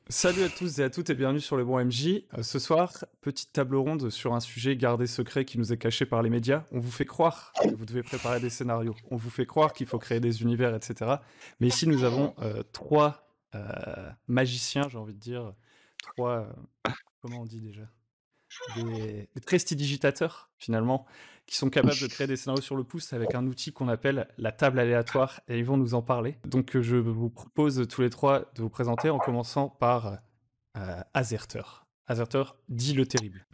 Salut à tous et à toutes et bienvenue sur le bon MJ. Ce soir, petite table ronde sur un sujet gardé secret qui nous est caché par les médias. On vous fait croire que vous devez préparer des scénarios. On vous fait croire qu'il faut créer des univers, etc. Mais ici, nous avons trois magiciens, j'ai envie de dire. Trois, comment on dit déjà? Des prestidigitateurs, finalement, qui sont capables de créer des scénarios sur le pouce avec un outil qu'on appelle la table aléatoire, et ils vont nous en parler. Donc je vous propose tous les trois de vous présenter en commençant par Azerter. Azerter, dit le terrible.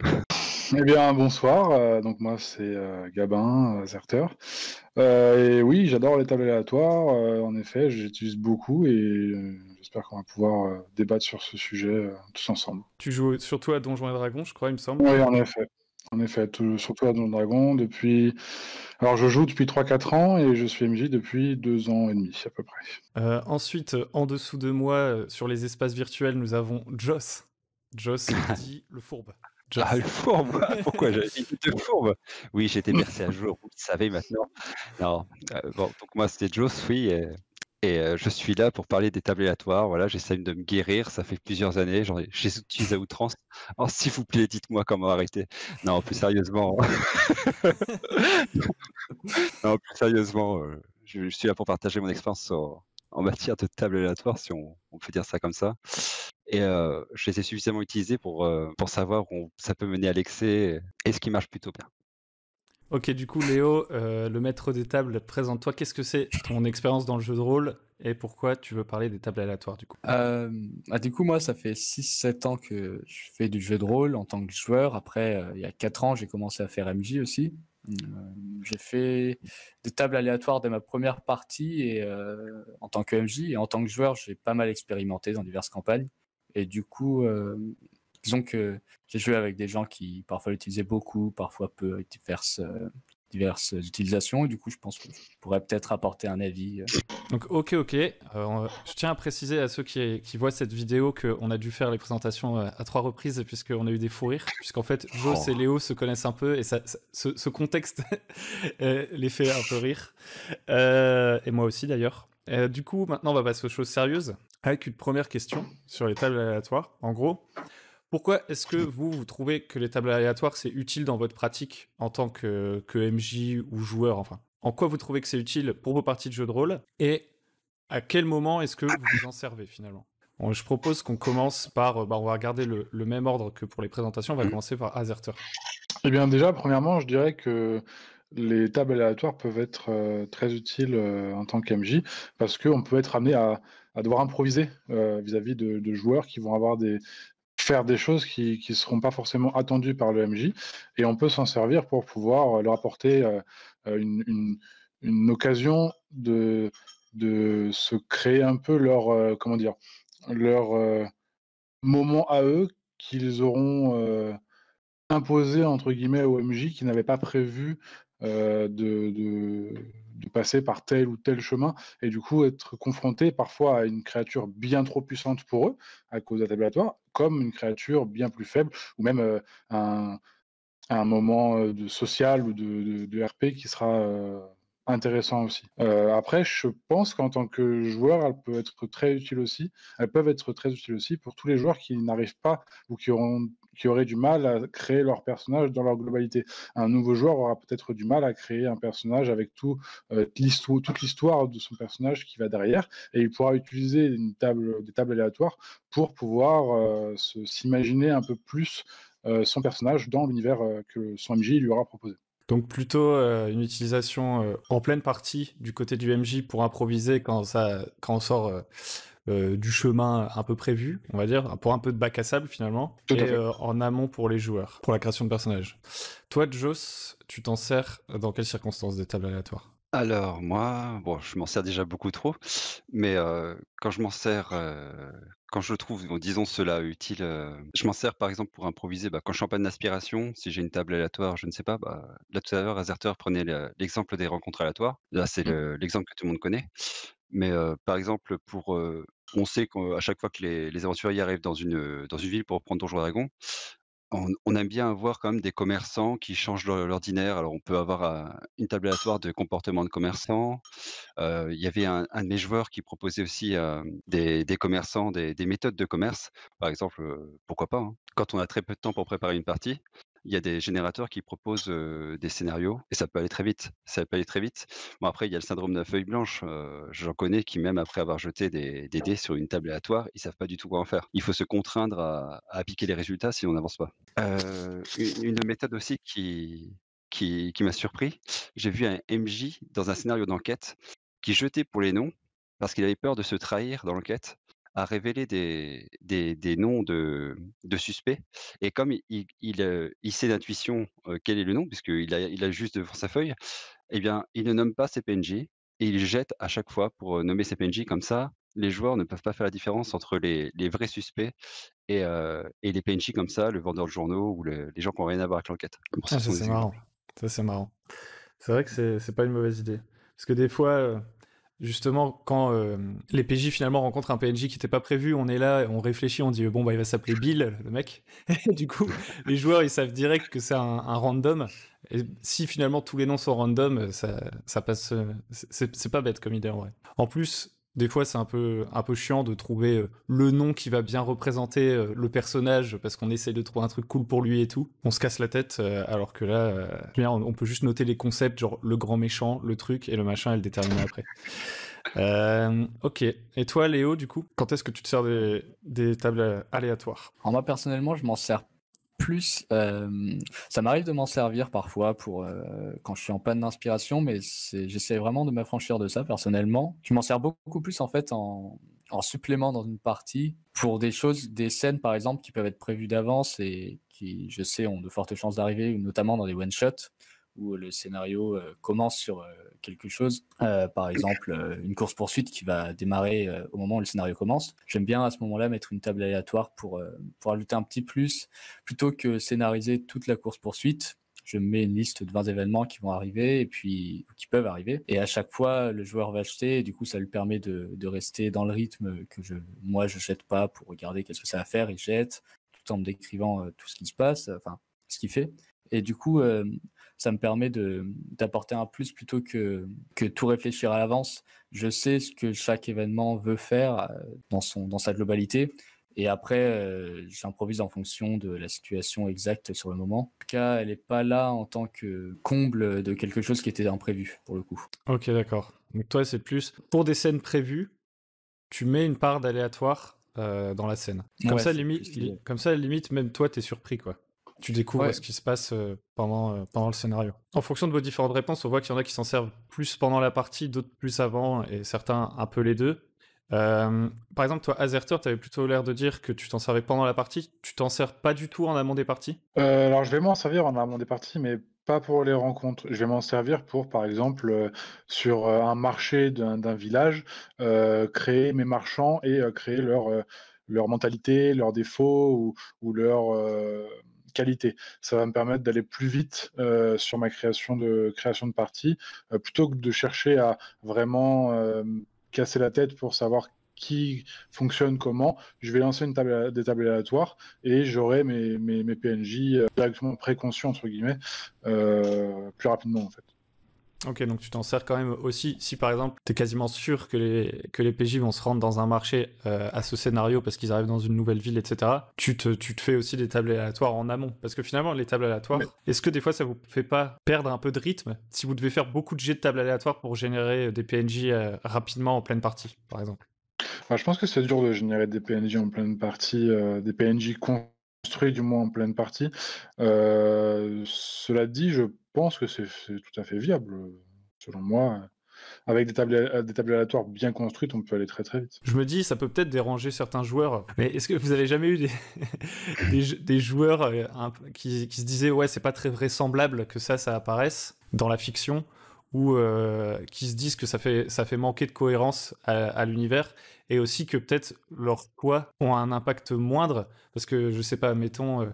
Eh bien, bonsoir. Donc moi, c'est Gabin, Zerter. Et oui, j'adore les tables aléatoires. En effet, j'utilise beaucoup et j'espère qu'on va pouvoir débattre sur ce sujet tous ensemble. Tu joues surtout à Donjons et Dragons, je crois, il me semble. Oui, en effet. En effet, surtout à Donjons et Dragons depuis. Alors, je joue depuis 3-4 ans et je suis MJ depuis 2 ans et demi à peu près. Ensuite, en dessous de moi, sur les espaces virtuels, nous avons Joss. Joss, dit le fourbe. Joss. Ah, le fourbe! Pourquoi j'avais dit de fourbe? Oui, j'étais bercé à jour, vous le savez maintenant. Non, bon, donc moi, c'est Joss, oui, je suis là pour parler des tables aléatoires. Voilà, j'essaye de me guérir, ça fait plusieurs années, je les utilise à outrance. Alors s'il vous plaît, dites-moi comment arrêter. Non, plus sérieusement non, plus sérieusement, je suis là pour partager mon expérience en matière de tables aléatoires, si on peut dire ça comme ça. Je les ai suffisamment utilisés pour savoir où ça peut mener à l'excès et ce qui marche plutôt bien. Ok, du coup, Léo, le maître des tables, présente-toi. Qu'est-ce que c'est ton expérience dans le jeu de rôle et pourquoi tu veux parler des tables aléatoires, du coup? Du coup, moi, ça fait 6-7 ans que je fais du jeu de rôle en tant que joueur. Après, il y a 4 ans, j'ai commencé à faire MJ aussi. J'ai fait des tables aléatoires dès ma première partie et en tant que MJ. Et en tant que joueur, j'ai pas mal expérimenté dans diverses campagnes. Et du coup, disons que j'ai joué avec des gens qui parfois l'utilisaient beaucoup, parfois peu, avec diverses utilisations. Et du coup, je pense que je pourrais peut-être apporter un avis. Donc, ok. Je tiens à préciser à ceux qui voient cette vidéo qu'on a dû faire les présentations à 3 reprises puisqu'on a eu des fous rires. Puisqu'en fait, Joss et Léo se connaissent un peu et ce contexte les fait un peu rire. Et moi aussi d'ailleurs. Du coup, maintenant, on va passer aux choses sérieuses avec une première question sur les tables aléatoires. En gros, pourquoi est-ce que vous trouvez que les tables aléatoires, c'est utile dans votre pratique en tant que MJ ou joueur, enfin? En quoi vous trouvez que c'est utile pour vos parties de jeux de rôle? Et à quel moment est-ce que vous vous en servez, finalement? Bon, je propose qu'on commence par... on va regarder le même ordre que pour les présentations. On va commencer par Azerter. Eh bien, déjà, premièrement, je dirais que les tables aléatoires peuvent être très utiles en tant qu'MJ parce qu'on peut être amené à devoir improviser vis-à-vis de joueurs qui vont faire des choses qui ne seront pas forcément attendues par le MJ et on peut s'en servir pour pouvoir leur apporter une occasion de se créer un peu comment dire, leur moment à eux qu'ils auront imposé entre guillemets au MJ qui n'avait pas prévu de passer par tel ou tel chemin et du coup être confronté parfois à une créature bien trop puissante pour eux à cause de la table aléatoire, comme une créature bien plus faible ou même un, un moment de social ou de RP qui sera intéressant aussi. Après, je pense qu'en tant que joueur, elles peuvent être très utiles aussi pour tous les joueurs qui n'arrivent pas ou qui auraient du mal à créer leur personnage dans leur globalité. Un nouveau joueur aura peut-être du mal à créer un personnage avec toute l'histoire de son personnage qui va derrière, et il pourra utiliser des tables aléatoires pour pouvoir s'imaginer un peu plus son personnage dans l'univers que son MJ lui aura proposé. Donc plutôt une utilisation en pleine partie du côté du MJ pour improviser quand on sort du chemin un peu prévu, on va dire, pour un peu de bac à sable finalement, Tout à et fait. en amont pour les joueurs, pour la création de personnages. Toi, Joss, tu t'en sers dans quelles circonstances des tables aléatoires? Alors moi, bon, je m'en sers déjà beaucoup trop, mais quand je m'en sers, quand je trouve, bon, disons cela utile, je m'en sers par exemple pour improviser, quand je suis en panne d'inspiration, si j'ai une table aléatoire, je ne sais pas, là tout à l'heure Azerter prenait l'exemple des rencontres aléatoires. Là, c'est l'exemple que tout le monde connaît. Mais par exemple on sait qu'à chaque fois que les aventuriers arrivent dans une ville pour prendre Donjons& Dragons, on aime bien avoir quand même des commerçants qui changent l'ordinaire. Alors on peut avoir, une table aléatoire de comportement de commerçants. Il y avait un de mes joueurs qui proposait aussi, des commerçants, des méthodes de commerce. Par exemple, pourquoi pas, hein, quand on a très peu de temps pour préparer une partie, il y a des générateurs qui proposent, des scénarios et ça peut aller très vite. Ça peut aller très vite. Bon après, il y a le syndrome de la feuille blanche, j'en connais qui même après avoir jeté des dés sur une table aléatoire, ils savent pas du tout quoi en faire. Il faut se contraindre à appliquer les résultats sinon on n'avance pas. Une méthode aussi qui m'a surpris, j'ai vu un MJ dans un scénario d'enquête qui jetait pour les noms, parce qu'il avait peur de se trahir dans l'enquête, à révéler des noms de suspects et comme il sait d'intuition, quel est le nom puisqu'il a juste devant sa feuille, eh bien, il ne nomme pas ses PNJ et il jette à chaque fois pour, nommer ses PNJ comme ça, les joueurs ne peuvent pas faire la différence entre les vrais suspects et les PNJ comme ça, le vendeur de journaux ou les gens qui ont rien à voir avec l'enquête. Bon, Ah, ce ça sont c'est des marrant. exemples. Ça c'est marrant. C'est vrai que c'est pas une mauvaise idée. Parce que des fois, justement, quand les PJ finalement rencontrent un PNJ qui n'était pas prévu, on est là, on réfléchit, on dit bon bah il va s'appeler Bill, le mec. Et du coup, les joueurs ils savent direct que c'est un random. Et si finalement tous les noms sont random, ça passe. C'est pas bête comme idée en vrai. En plus, des fois c'est un peu chiant de trouver le nom qui va bien représenter le personnage parce qu'on essaye de trouver un truc cool pour lui et tout. On se casse la tête alors que là, on peut juste noter les concepts, genre le grand méchant, le truc et le machin et le déterminer après. Ok. Et toi, Léo, du coup, quand est-ce que tu te sers des tables aléatoires? Alors moi personnellement, je m'en sers plus. Ça m'arrive de m'en servir parfois pour quand je suis en panne d'inspiration, mais j'essaie vraiment de m'affranchir de ça personnellement. Je m'en sers beaucoup plus en fait en supplément dans une partie pour des choses, des scènes par exemple qui peuvent être prévues d'avance et qui, je sais, ont de fortes chances d'arriver, notamment dans des one-shots où le scénario commence sur quelque chose, par exemple une course-poursuite qui va démarrer au moment où le scénario commence. J'aime bien à ce moment-là mettre une table aléatoire pour ajouter un petit plus, plutôt que scénariser toute la course-poursuite. Je mets une liste de 20 événements qui vont arriver et puis qui peuvent arriver. Et à chaque fois, le joueur va jeter et du coup, ça lui permet de rester dans le rythme que moi, je jette pas pour regarder qu'est-ce que ça va faire. Il jette tout en me décrivant tout ce qui se passe, enfin, ce qu'il fait. Et du coup, ça me permet d'apporter un plus plutôt que tout réfléchir à l'avance. Je sais ce que chaque événement veut faire dans sa globalité. Et après, j'improvise en fonction de la situation exacte sur le moment. En tout cas, elle n'est pas là en tant que comble de quelque chose qui était imprévu, pour le coup. Ok, d'accord. Donc toi, c'est plus pour des scènes prévues, tu mets une part d'aléatoire dans la scène. Comme Ouais, ça, c'est plus l'idée. comme ça, limite, même toi, t'es surpris, quoi. Tu découvres Ouais. ce qui se passe pendant le scénario. En fonction de vos différentes réponses, on voit qu'il y en a qui s'en servent plus pendant la partie, d'autres plus avant, et certains un peu les deux. Par exemple, toi, Azerter, tu avais plutôt l'air de dire que tu t'en servais pendant la partie. Tu t'en sers pas du tout en amont des parties? Alors je vais m'en servir en amont des parties, mais pas pour les rencontres. Je vais m'en servir pour, par exemple, sur, un marché d'un village, créer mes marchands et créer leur mentalité, leurs défauts ou leurs, qualités. Ça va me permettre d'aller plus vite, sur ma création de partie, plutôt que de chercher à vraiment, casser la tête pour savoir qui fonctionne comment. Je vais lancer des tables aléatoires et j'aurai mes PNJ directement préconçus, entre guillemets, plus rapidement, en fait. Ok, donc tu t'en sers quand même aussi si par exemple t'es quasiment sûr que les PJ vont se rendre dans un marché à ce scénario parce qu'ils arrivent dans une nouvelle ville, etc. Tu te fais aussi des tables aléatoires en amont. Parce que finalement, les tables aléatoires, est-ce que des fois ça vous fait pas perdre un peu de rythme si vous devez faire beaucoup de jets de tables aléatoires pour générer des PNJ rapidement en pleine partie, par exemple? Bah, je pense que c'est dur de générer des PNJ en pleine partie, des PNJ construits du moins en pleine partie. Cela dit, je pense que c'est tout à fait viable, selon moi. Avec des tables aléatoires bien construites, on peut aller très très vite. Je me dis, ça peut peut-être déranger certains joueurs. Mais est-ce que vous avez jamais eu des joueurs qui se disaient ouais, c'est pas très vraisemblable que ça apparaisse dans la fiction, ou qui se disent que ça fait manquer de cohérence à l'univers, et aussi que peut-être leurs choix ont un impact moindre, parce que je sais pas, mettons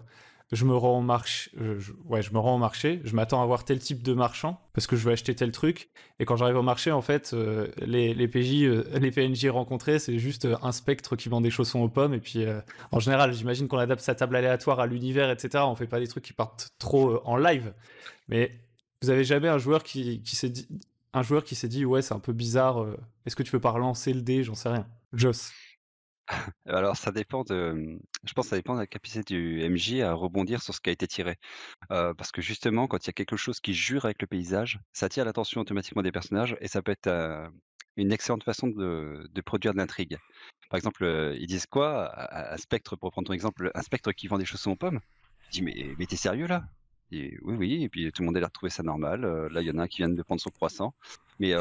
je me rends au marché, je me rends au marché, je m'attends à voir tel type de marchand parce que je veux acheter tel truc. Et quand j'arrive au marché, en fait, les PJ, les PNJ rencontrés, c'est juste un spectre qui vend des chaussons aux pommes. Et puis, en général, j'imagine qu'on adapte sa table aléatoire à l'univers, etc. On fait pas des trucs qui partent trop en live. Mais vous avez jamais un joueur qui s'est dit, ouais, c'est un peu bizarre. Est-ce que tu peux pas relancer le dé? J'en sais rien. Joss. Alors ça dépend je pense que ça dépend de la capacité du MJ à rebondir sur ce qui a été tiré. Parce que justement, quand il y a quelque chose qui jure avec le paysage, ça attire l'attention automatiquement des personnages et ça peut être, une excellente façon de produire de l'intrigue. Par exemple, ils disent quoi à Spectre, pour prendre ton exemple, un Spectre qui vend des chaussons aux pommes? Je dis: «Mais tu sérieux là?» Et «Oui, oui», et puis tout le monde a l'air de trouver ça normal, là, il y en a un qui vient de prendre son croissant. Mais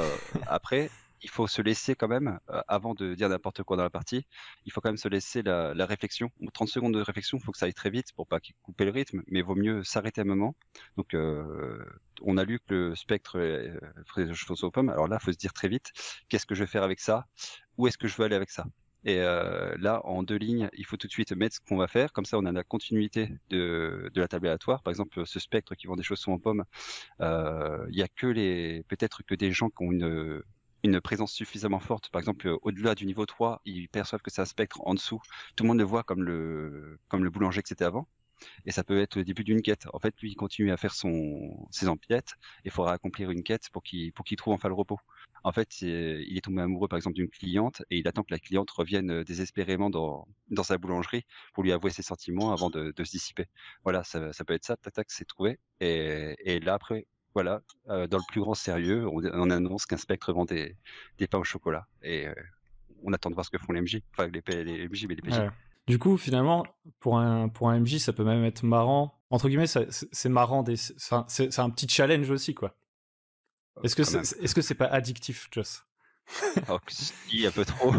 après, il faut se laisser quand même, avant de dire n'importe quoi dans la partie, il faut quand même se laisser la réflexion. 30 secondes de réflexion, il faut que ça aille très vite pour pas couper le rythme, mais il vaut mieux s'arrêter un moment. Donc, on a lu que le spectre ferait des choses aux pommes. Alors là, il faut se dire très vite, qu'est-ce que je vais faire avec ça? Où est-ce que je veux aller avec ça? Et là, en 2 lignes, il faut tout de suite mettre ce qu'on va faire. Comme ça, on a la continuité de la table aléatoire. Par exemple, ce spectre qui vend des chaussons aux pommes, il y a que peut-être que des gens qui ont une présence suffisamment forte. Par exemple, au-delà du niveau 3, ils perçoivent que c'est un spectre en dessous. Tout le monde le voit comme le boulanger que c'était avant. Et ça peut être le début d'une quête. En fait, lui, il continue à faire ses empiettes. Il faudra accomplir une quête pour qu'il trouve enfin le repos. En fait, il est tombé amoureux, par exemple, d'une cliente et il attend que la cliente revienne désespérément dans sa boulangerie pour lui avouer ses sentiments avant de se dissiper. Voilà, ça peut être ça. Tac, tac, c'est trouvé. Et là, après, voilà, dans le plus grand sérieux, on annonce qu'un spectre vend des pains au chocolat. Et on attend de voir ce que font les MJ. Enfin, les MJ, mais les PJ. Ouais. Du coup, finalement, pour un MJ, ça peut même être marrant. Entre guillemets, c'est marrant. C'est un petit challenge aussi, quoi. Est-ce que c'est pas addictif, Joss? Oh, si, un peu trop.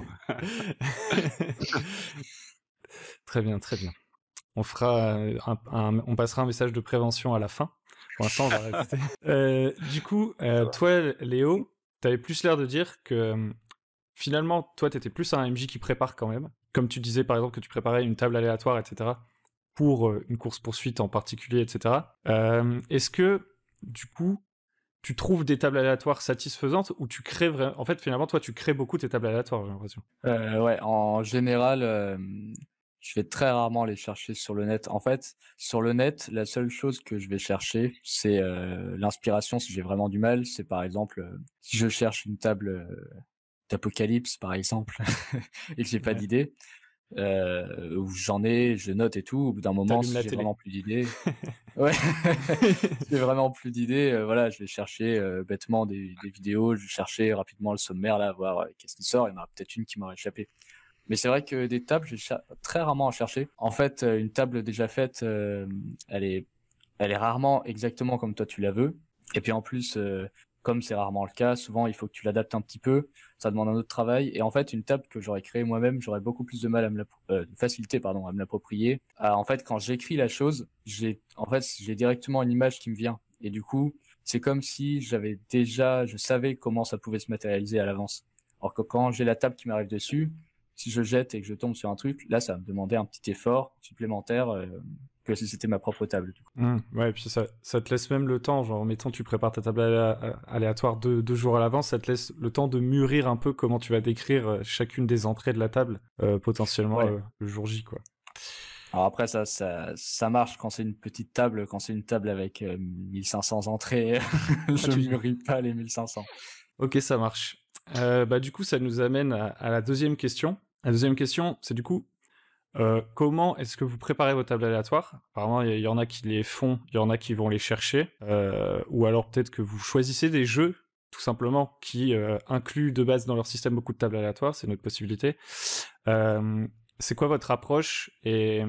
Très bien, très bien. On fera on passera un message de prévention à la fin. Pour l'instant, on va répéter. Du coup, toi, Léo, t'avais plus l'air de dire que finalement, toi, t'étais plus un MJ qui prépare quand même. Comme tu disais, par exemple, que tu préparais une table aléatoire, etc. pour une course-poursuite en particulier, etc. Est-ce que, du coup, tu trouves des tables aléatoires satisfaisantes ou tu crées vraiment... En fait, finalement, toi, tu crées beaucoup tes tables aléatoires, j'ai l'impression. Ouais, en général, je vais très rarement les chercher sur le net. En fait, sur le net, la seule chose que je vais chercher, c'est l'inspiration si j'ai vraiment du mal. C'est par exemple, si je cherche une table d'Apocalypse, par exemple, et que j'ai pas d'idée, où je note et tout. Au bout d'un moment, si j'ai vraiment plus d'idées, ouais, j'ai vraiment plus d'idées. Voilà, je vais chercher bêtement des vidéos. Je vais chercher rapidement le sommaire là, voir qu'est-ce qui sort. Il y en aura peut-être une qui m'aurait échappé. Mais c'est vrai que des tables, j'ai très rarement à chercher. En fait, une table déjà faite, elle est rarement exactement comme toi tu la veux. Et puis en plus, comme c'est rarement le cas, souvent il faut que tu l'adaptes un petit peu. Ça demande un autre travail. Et en fait, une table que j'aurais créée moi-même, j'aurais beaucoup plus de mal à me l'approprier. En fait, quand j'écris la chose, j'ai directement une image qui me vient. Et du coup, c'est comme si je savais comment ça pouvait se matérialiser à l'avance. Alors que quand j'ai la table qui m'arrive dessus, si je jette et que je tombe sur un truc, là, ça va me demander un petit effort supplémentaire que si c'était ma propre table. Du coup. Ouais, et puis ça te laisse même le temps, genre, mettons, tu prépares ta table aléatoire 2 jours à l'avance, ça te laisse le temps de mûrir un peu comment tu vas décrire chacune des entrées de la table, potentiellement le jour J, quoi. Alors après, ça marche quand c'est une petite table, quand c'est une table avec 1500 entrées, je mûris pas les 1500. Ok, ça marche. Du coup, ça nous amène à la deuxième question. La deuxième question, c'est du coup, comment est-ce que vous préparez vos tables aléatoires? Apparemment, il y en a qui les font, il y en a qui vont les chercher, ou alors peut-être que vous choisissez des jeux, tout simplement, qui incluent de base dans leur système beaucoup de tables aléatoires, c'est notre possibilité. C'est quoi votre approche et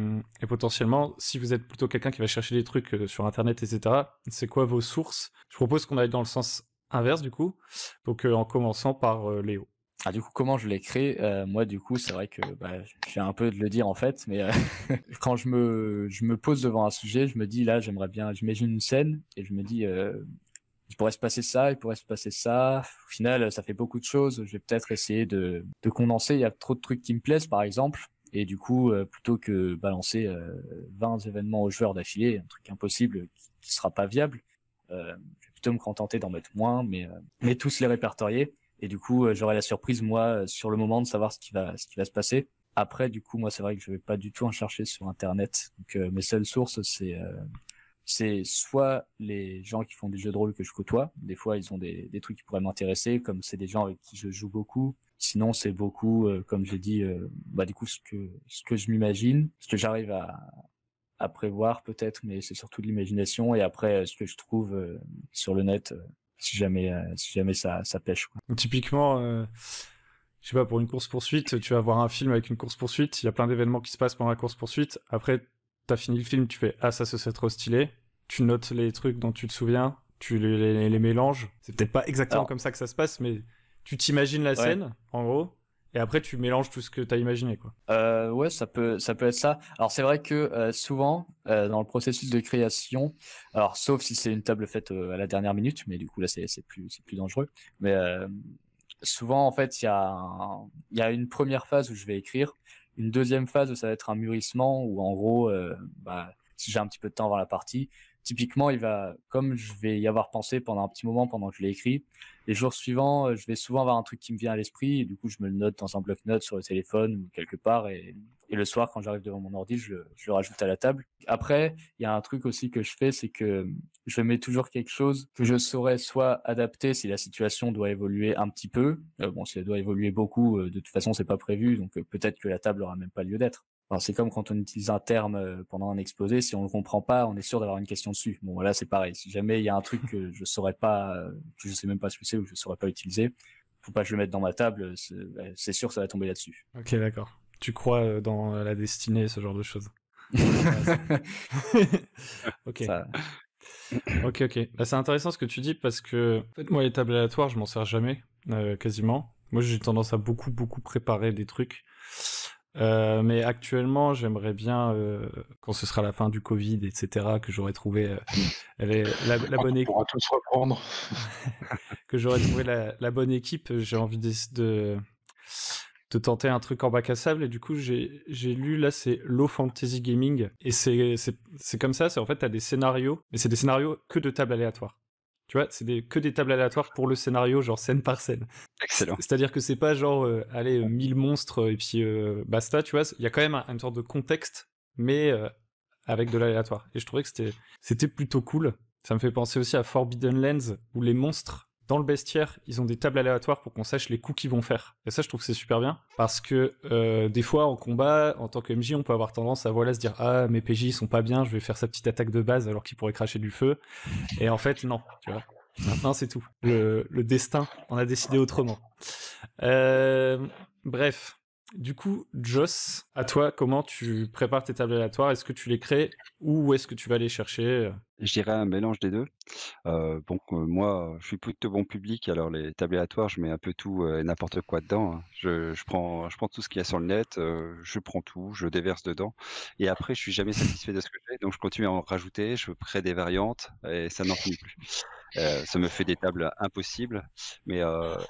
potentiellement, si vous êtes plutôt quelqu'un qui va chercher des trucs sur Internet, etc., c'est quoi vos sources? Je propose qu'on aille dans le sens inverse, du coup, donc en commençant par Léo. Du coup, comment je l'ai créé? Moi, du coup, c'est vrai que je viens un peu de le dire en fait, mais quand je me pose devant un sujet, je me dis là, j'aimerais bien, j'imagine une scène et je me dis il pourrait se passer ça, il pourrait se passer ça. Au final, ça fait beaucoup de choses. Je vais peut-être essayer de condenser. Il y a trop de trucs qui me plaisent, par exemple. Et du coup, plutôt que balancer 20 événements aux joueurs d'affilée, un truc impossible qui sera pas viable, je vais plutôt me contenter d'en mettre moins, mais tous les répertorier. Et du coup, j'aurai la surprise, moi, sur le moment, de savoir ce qui va se passer. Après, du coup, moi, c'est vrai que je vais pas du tout en chercher sur Internet. Donc, mes seules sources, c'est soit les gens qui font des jeux de rôle que je côtoie. Des fois, ils ont des trucs qui pourraient m'intéresser, comme c'est des gens avec qui je joue beaucoup. Sinon, c'est beaucoup, comme j'ai dit, du coup, ce que je m'imagine, ce que j'arrive à prévoir peut-être, mais c'est surtout de l'imagination. Et après, ce que je trouve sur le net, si jamais ça pêche, quoi. Donc, typiquement, je sais pas, pour une course-poursuite, tu vas voir un film avec une course-poursuite, il y a plein d'événements qui se passent pendant la course-poursuite. Après, t'as fini le film, tu fais « Ah, ça, c'est trop stylé ». Tu notes les trucs dont tu te souviens, tu les mélanges. C'est peut-être pas exactement comme ça que ça se passe, mais tu t'imagines la scène, en gros, et après, tu mélanges tout ce que t'as imaginé, quoi. Ouais, ça peut être ça. Alors, c'est vrai que souvent, dans le processus de création, alors sauf si c'est une table faite à la dernière minute, mais du coup, là, c'est plus dangereux. Mais souvent, en fait, il y a une première phase où je vais écrire, une deuxième phase où ça va être un mûrissement, où en gros, si j'ai un petit peu de temps avant la partie, typiquement, comme je vais y avoir pensé pendant un petit moment pendant que je l'ai écrit, les jours suivants, je vais souvent avoir un truc qui me vient à l'esprit, et du coup, je me le note dans un bloc-notes sur le téléphone ou quelque part, et le soir, quand j'arrive devant mon ordi, je le rajoute à la table. Après, il y a un truc aussi que je fais, c'est que je mets toujours quelque chose que je saurais soit adapter si la situation doit évoluer un petit peu. Bon, si elle doit évoluer beaucoup, de toute façon, c'est pas prévu, donc peut-être que la table aura même pas lieu d'être. Alors, c'est comme quand on utilise un terme pendant un exposé, si on le comprend pas, on est sûr d'avoir une question dessus. Bon, voilà, c'est pareil. Si jamais il y a un truc que je saurais pas, que je sais même pas ce que c'est ou que je saurais pas utiliser, faut pas que je le mette dans ma table, c'est sûr que ça va tomber là-dessus. Ok, d'accord. Tu crois dans la destinée, ce genre de choses. Ok. Ça... Ok. Bah, c'est intéressant ce que tu dis parce que en fait, moi, les tables aléatoires, je m'en sers jamais, quasiment. Moi, j'ai tendance à beaucoup préparer des trucs. Mais actuellement, j'aimerais bien, quand ce sera la fin du Covid, etc., que j'aurai trouvé la bonne équipe. On pourra tous reprendre. Que j'aurais trouvé la bonne équipe. J'ai envie de tenter un truc en bac à sable, et du coup j'ai lu, là c'est Low Fantasy Gaming, et c'est comme ça, c'est en fait t'as des scénarios, mais c'est des scénarios que de tables aléatoires. Tu vois, c'est que des tables aléatoires pour le scénario, genre scène par scène. Excellent. C'est-à-dire que c'est pas genre, 1000 monstres et puis basta, tu vois. Il y a quand même une sorte de contexte, mais avec de l'aléatoire. Et je trouvais que c'était plutôt cool. Ça me fait penser aussi à Forbidden Lands, où les monstres, dans le bestiaire, ils ont des tables aléatoires pour qu'on sache les coups qu'ils vont faire. Et ça, je trouve que c'est super bien, parce que des fois, en combat, en tant que MJ, on peut avoir tendance à se dire « Ah, mes PJ, ils sont pas bien, je vais faire sa petite attaque de base alors qu'ils pourraient cracher du feu. » Et en fait, non, tu vois. Maintenant, c'est tout. Le destin en a décidé autrement. Bref. Du coup, Joss, à toi, comment tu prépares tes tables aléatoires? Est-ce que tu les crées ou où est-ce que tu vas les chercher? Je dirais un mélange des deux. Moi, je suis plutôt bon public, alors les tables aléatoires, je mets un peu tout et n'importe quoi dedans, hein. Je prends tout ce qu'il y a sur le net, je prends tout, je déverse dedans, et après je suis jamais satisfait de ce que j'ai, donc je continue à en rajouter, je crée des variantes et ça n'en finit plus. Ça me fait des tables impossibles, mais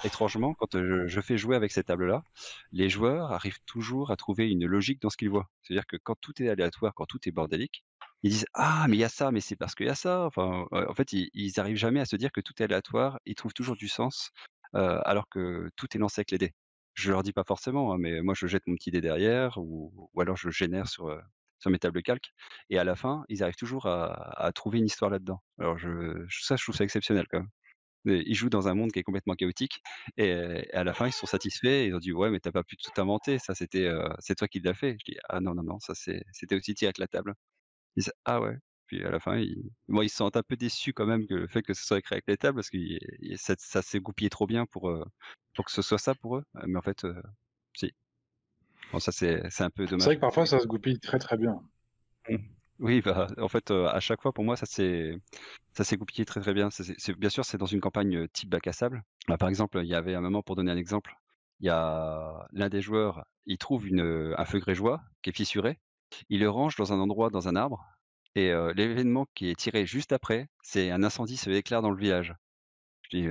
étrangement, quand je fais jouer avec ces tables-là, les joueurs arrivent toujours à trouver une logique dans ce qu'ils voient. C'est-à-dire que quand tout est aléatoire, quand tout est bordélique, ils disent: «Ah, mais il y a ça, mais c'est parce qu'il y a ça». Enfin, en fait, ils arrivent jamais à se dire que tout est aléatoire. Ils trouvent toujours du sens, alors que tout est lancé avec les dés. Je leur dis pas forcément, hein, mais moi je jette mon petit dé derrière, ou alors je génère sur mes tables calques, et à la fin, ils arrivent toujours à trouver une histoire là-dedans. Alors je trouve ça exceptionnel quand même. Et ils jouent dans un monde qui est complètement chaotique, et à la fin, ils sont satisfaits et ils ont dit: «Ouais, mais t'as pas pu tout inventer, ça c'était, c'est toi qui l'as fait». Je dis: «Ah non, non, non, ça c'était aussi tiré avec la table». Ils disent: «Ah ouais». Puis à la fin, ils se sentent un peu déçus quand même, que le fait que ce soit écrit avec les tables, parce que ça s'est goupillé trop bien pour que ce soit ça pour eux. Mais en fait, si. Bon, ça c'est un peu C'est dommage. vrai que parfois ça se goupille très très bien. Mmh. Oui, bah, en fait, à chaque fois pour moi ça s'est goupillé très, très bien. Bien sûr, c'est dans une campagne, type bac à sable. Bah, par exemple, il y avait un moment, pour donner un exemple, il y a l'un des joueurs, il trouve un feu grégeois qui est fissuré. Il le range dans un endroit, dans un arbre, et l'événement qui est tiré juste après, c'est un incendie se déclare dans le village. Je dis,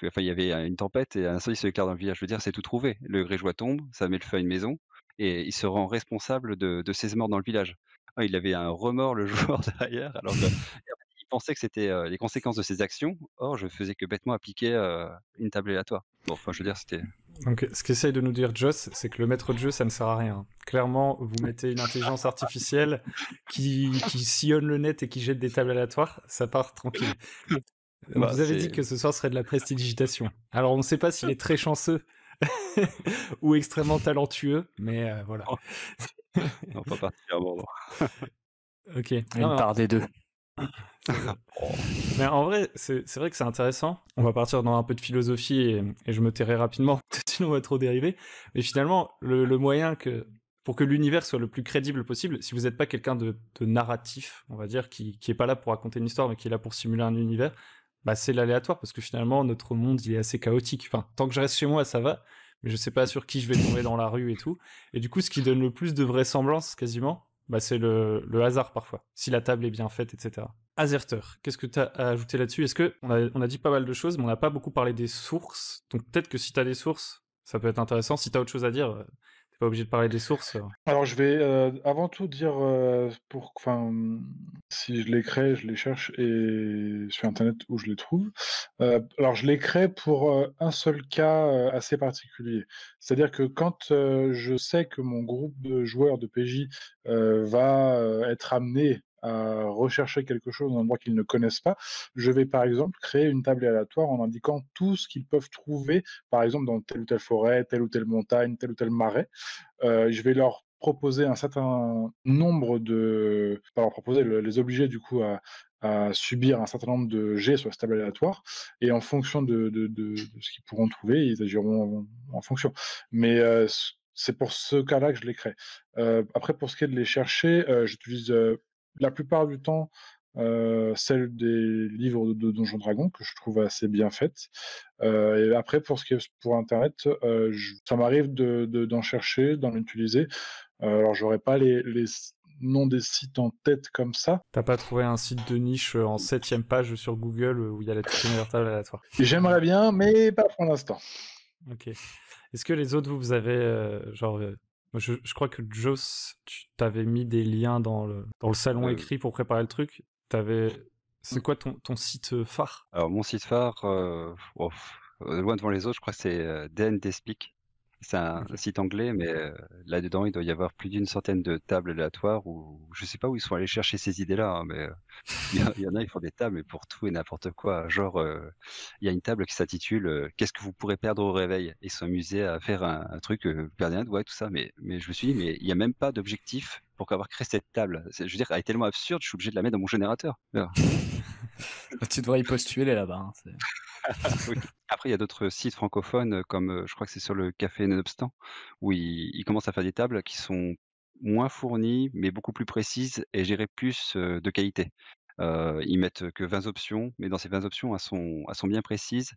enfin, il y avait une tempête et un incendie se déclare dans le village. Je veux dire, c'est tout trouvé. Le grégeois tombe, ça met le feu à une maison, et il se rend responsable de ses morts dans le village. Ah, il avait un remords le joueur derrière alors que il pensait que c'était, les conséquences de ses actions. Or je faisais que bêtement appliquer, une table aléatoire. Bon, enfin je veux dire c'était Donc, ce qu'essaye de nous dire Joss, c'est que le maître de jeu, ça ne sert à rien. Clairement, vous mettez une intelligence artificielle qui sillonne le net et qui jette des tables aléatoires, ça part tranquille. bah, Vous avez dit c'est que ce soir serait de la prestidigitation. Alors, on ne sait pas s'il est très chanceux ou extrêmement talentueux, mais voilà. non pas particulièrement, non. Ok. Une Non, part des deux. mais en vrai, c'est vrai que c'est intéressant. On va partir dans un peu de philosophie et je me tairai rapidement, sinon on va trop dériver. Mais finalement, le moyen pour que l'univers soit le plus crédible possible, si vous n'êtes pas quelqu'un de narratif, on va dire, qui est pas là pour raconter une histoire, mais qui est là pour simuler un univers, bah c'est l'aléatoire, parce que finalement, notre monde, il est assez chaotique. Enfin, tant que je reste chez moi, ça va, mais je sais pas sur qui je vais tomber dans la rue et tout. Et du coup, ce qui donne le plus de vraisemblance, quasiment, bah c'est le hasard parfois, si la table est bien faite, etc. Azerter, qu'est-ce que tu as à ajouter là-dessus? Est-ce que on a dit pas mal de choses, mais on n'a pas beaucoup parlé des sources. Donc peut-être que si tu as des sources, ça peut être intéressant. Si tu as autre chose à dire, t'es pas obligé de parler des sources. Alors je vais avant tout dire si je les crée, je les cherche et sur internet où je les trouve. Alors je les crée pour un seul cas assez particulier. C'est-à-dire que quand je sais que mon groupe de joueurs de PJ va être amené à rechercher quelque chose dans un endroit qu'ils ne connaissent pas, je vais par exemple créer une table aléatoire en indiquant tout ce qu'ils peuvent trouver, par exemple dans telle ou telle forêt, telle ou telle montagne, tel ou tel marais. Je vais leur proposer un certain nombre de... Pas leur proposer, les obliger du coup à subir un certain nombre de jets sur la table aléatoire, et en fonction de ce qu'ils pourront trouver, ils agiront en fonction. Mais c'est pour ce cas-là que je les crée. Après, pour ce qui est de les chercher, j'utilise la plupart du temps celle des livres de Donjons Dragons, que je trouve assez bien faites. Et après, pour ce qui est pour Internet, ça m'arrive d'en chercher, d'en utiliser. Alors, j'aurais pas les noms des sites en tête comme ça. T'as pas trouvé un site de niche en 7ème page sur Google où il y a la toute meilleure table aléatoire? J'aimerais bien, mais pas pour l'instant. Ok. Est-ce que les autres, vous avez je crois que Joss, tu t'avais mis des liens dans le salon écrit pour préparer le truc. C'est quoi ton site phare? Alors mon site phare, loin devant les autres, je crois que c'est, D&D Speak. C'est un Ok. site anglais, mais là-dedans, il doit y avoir plus d'une centaine de tables aléatoires où je sais pas où ils sont allés chercher ces idées-là, hein, mais il y en a, ils font des tables, mais pour tout et n'importe quoi. Genre, il y a une table qui s'intitule Qu'est-ce que vous pourrez perdre au réveil? Ils se sont amusés à faire un truc, perdre un doigt, tout ça, mais je me suis dit, mais il n'y a même pas d'objectif pour avoir créé cette table. Je veux dire, elle est tellement absurde, je suis obligé de la mettre dans mon générateur. Alors, Tu devrais y postuler là-bas. Hein, oui. Après, il y a d'autres sites francophones comme je crois que c'est sur le Café Nonobstant où ils commencent à faire des tables qui sont moins fournies, mais beaucoup plus précises et je dirais plus de qualité. Ils mettent que 20 options, mais dans ces 20 options, elles sont bien précises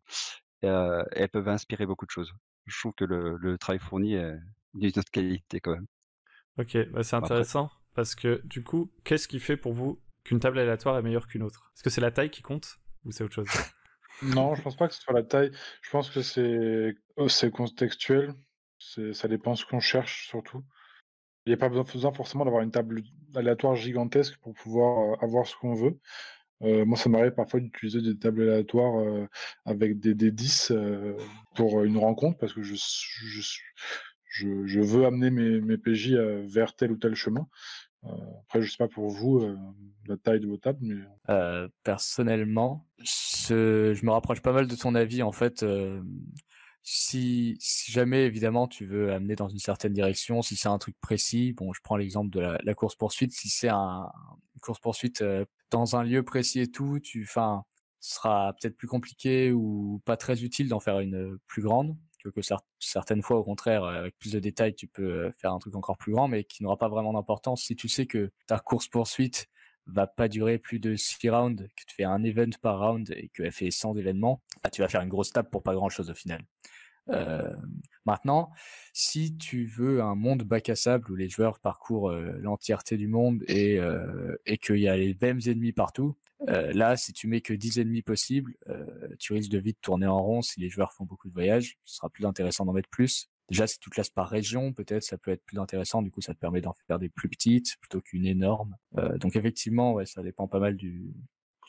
et elles peuvent inspirer beaucoup de choses. Je trouve que le travail fourni est d'une autre qualité quand même. Ok, bah c'est Bon, après, intéressant parce que du coup, qu'est-ce qui fait pour vous qu'une table aléatoire est meilleure qu'une autre? Est-ce que c'est la taille qui compte ou c'est autre chose? Non, je pense pas que ce soit la taille. Je pense que c'est contextuel. Ça dépend ce qu'on cherche surtout. Il n'y a pas besoin forcément d'avoir une table aléatoire gigantesque pour pouvoir avoir ce qu'on veut. Moi, ça m'arrive parfois d'utiliser des tables aléatoires avec des 10 pour une rencontre parce que je veux amener mes PJ vers tel ou tel chemin. Après, je sais pas pour vous la taille de vos tables, mais personnellement, je me rapproche pas mal de ton avis en fait. Si jamais évidemment tu veux amener dans une certaine direction, si c'est un truc précis, bon, je prends l'exemple de la course poursuite. Si c'est une course poursuite dans un lieu précis et tout, ce sera peut-être plus compliqué ou pas très utile d'en faire une plus grande. Que certaines fois, au contraire, avec plus de détails, tu peux faire un truc encore plus grand, mais qui n'aura pas vraiment d'importance. Si tu sais que ta course poursuite va pas durer plus de 6 rounds, que tu fais un event par round et qu'elle fait 100 événements, bah, tu vas faire une grosse table pour pas grand chose au final. Maintenant, si tu veux un monde bac à sable où les joueurs parcourent l'entièreté du monde et qu'il y a les mêmes ennemis partout, là, si tu mets que 10 ennemis possibles, tu risques de vite tourner en rond si les joueurs font beaucoup de voyages. Ce sera plus intéressant d'en mettre plus. Déjà, si tu classes par région, peut-être ça peut être plus intéressant. Du coup, ça te permet d'en faire des plus petites plutôt qu'une énorme. Donc effectivement, ouais, ça dépend pas mal du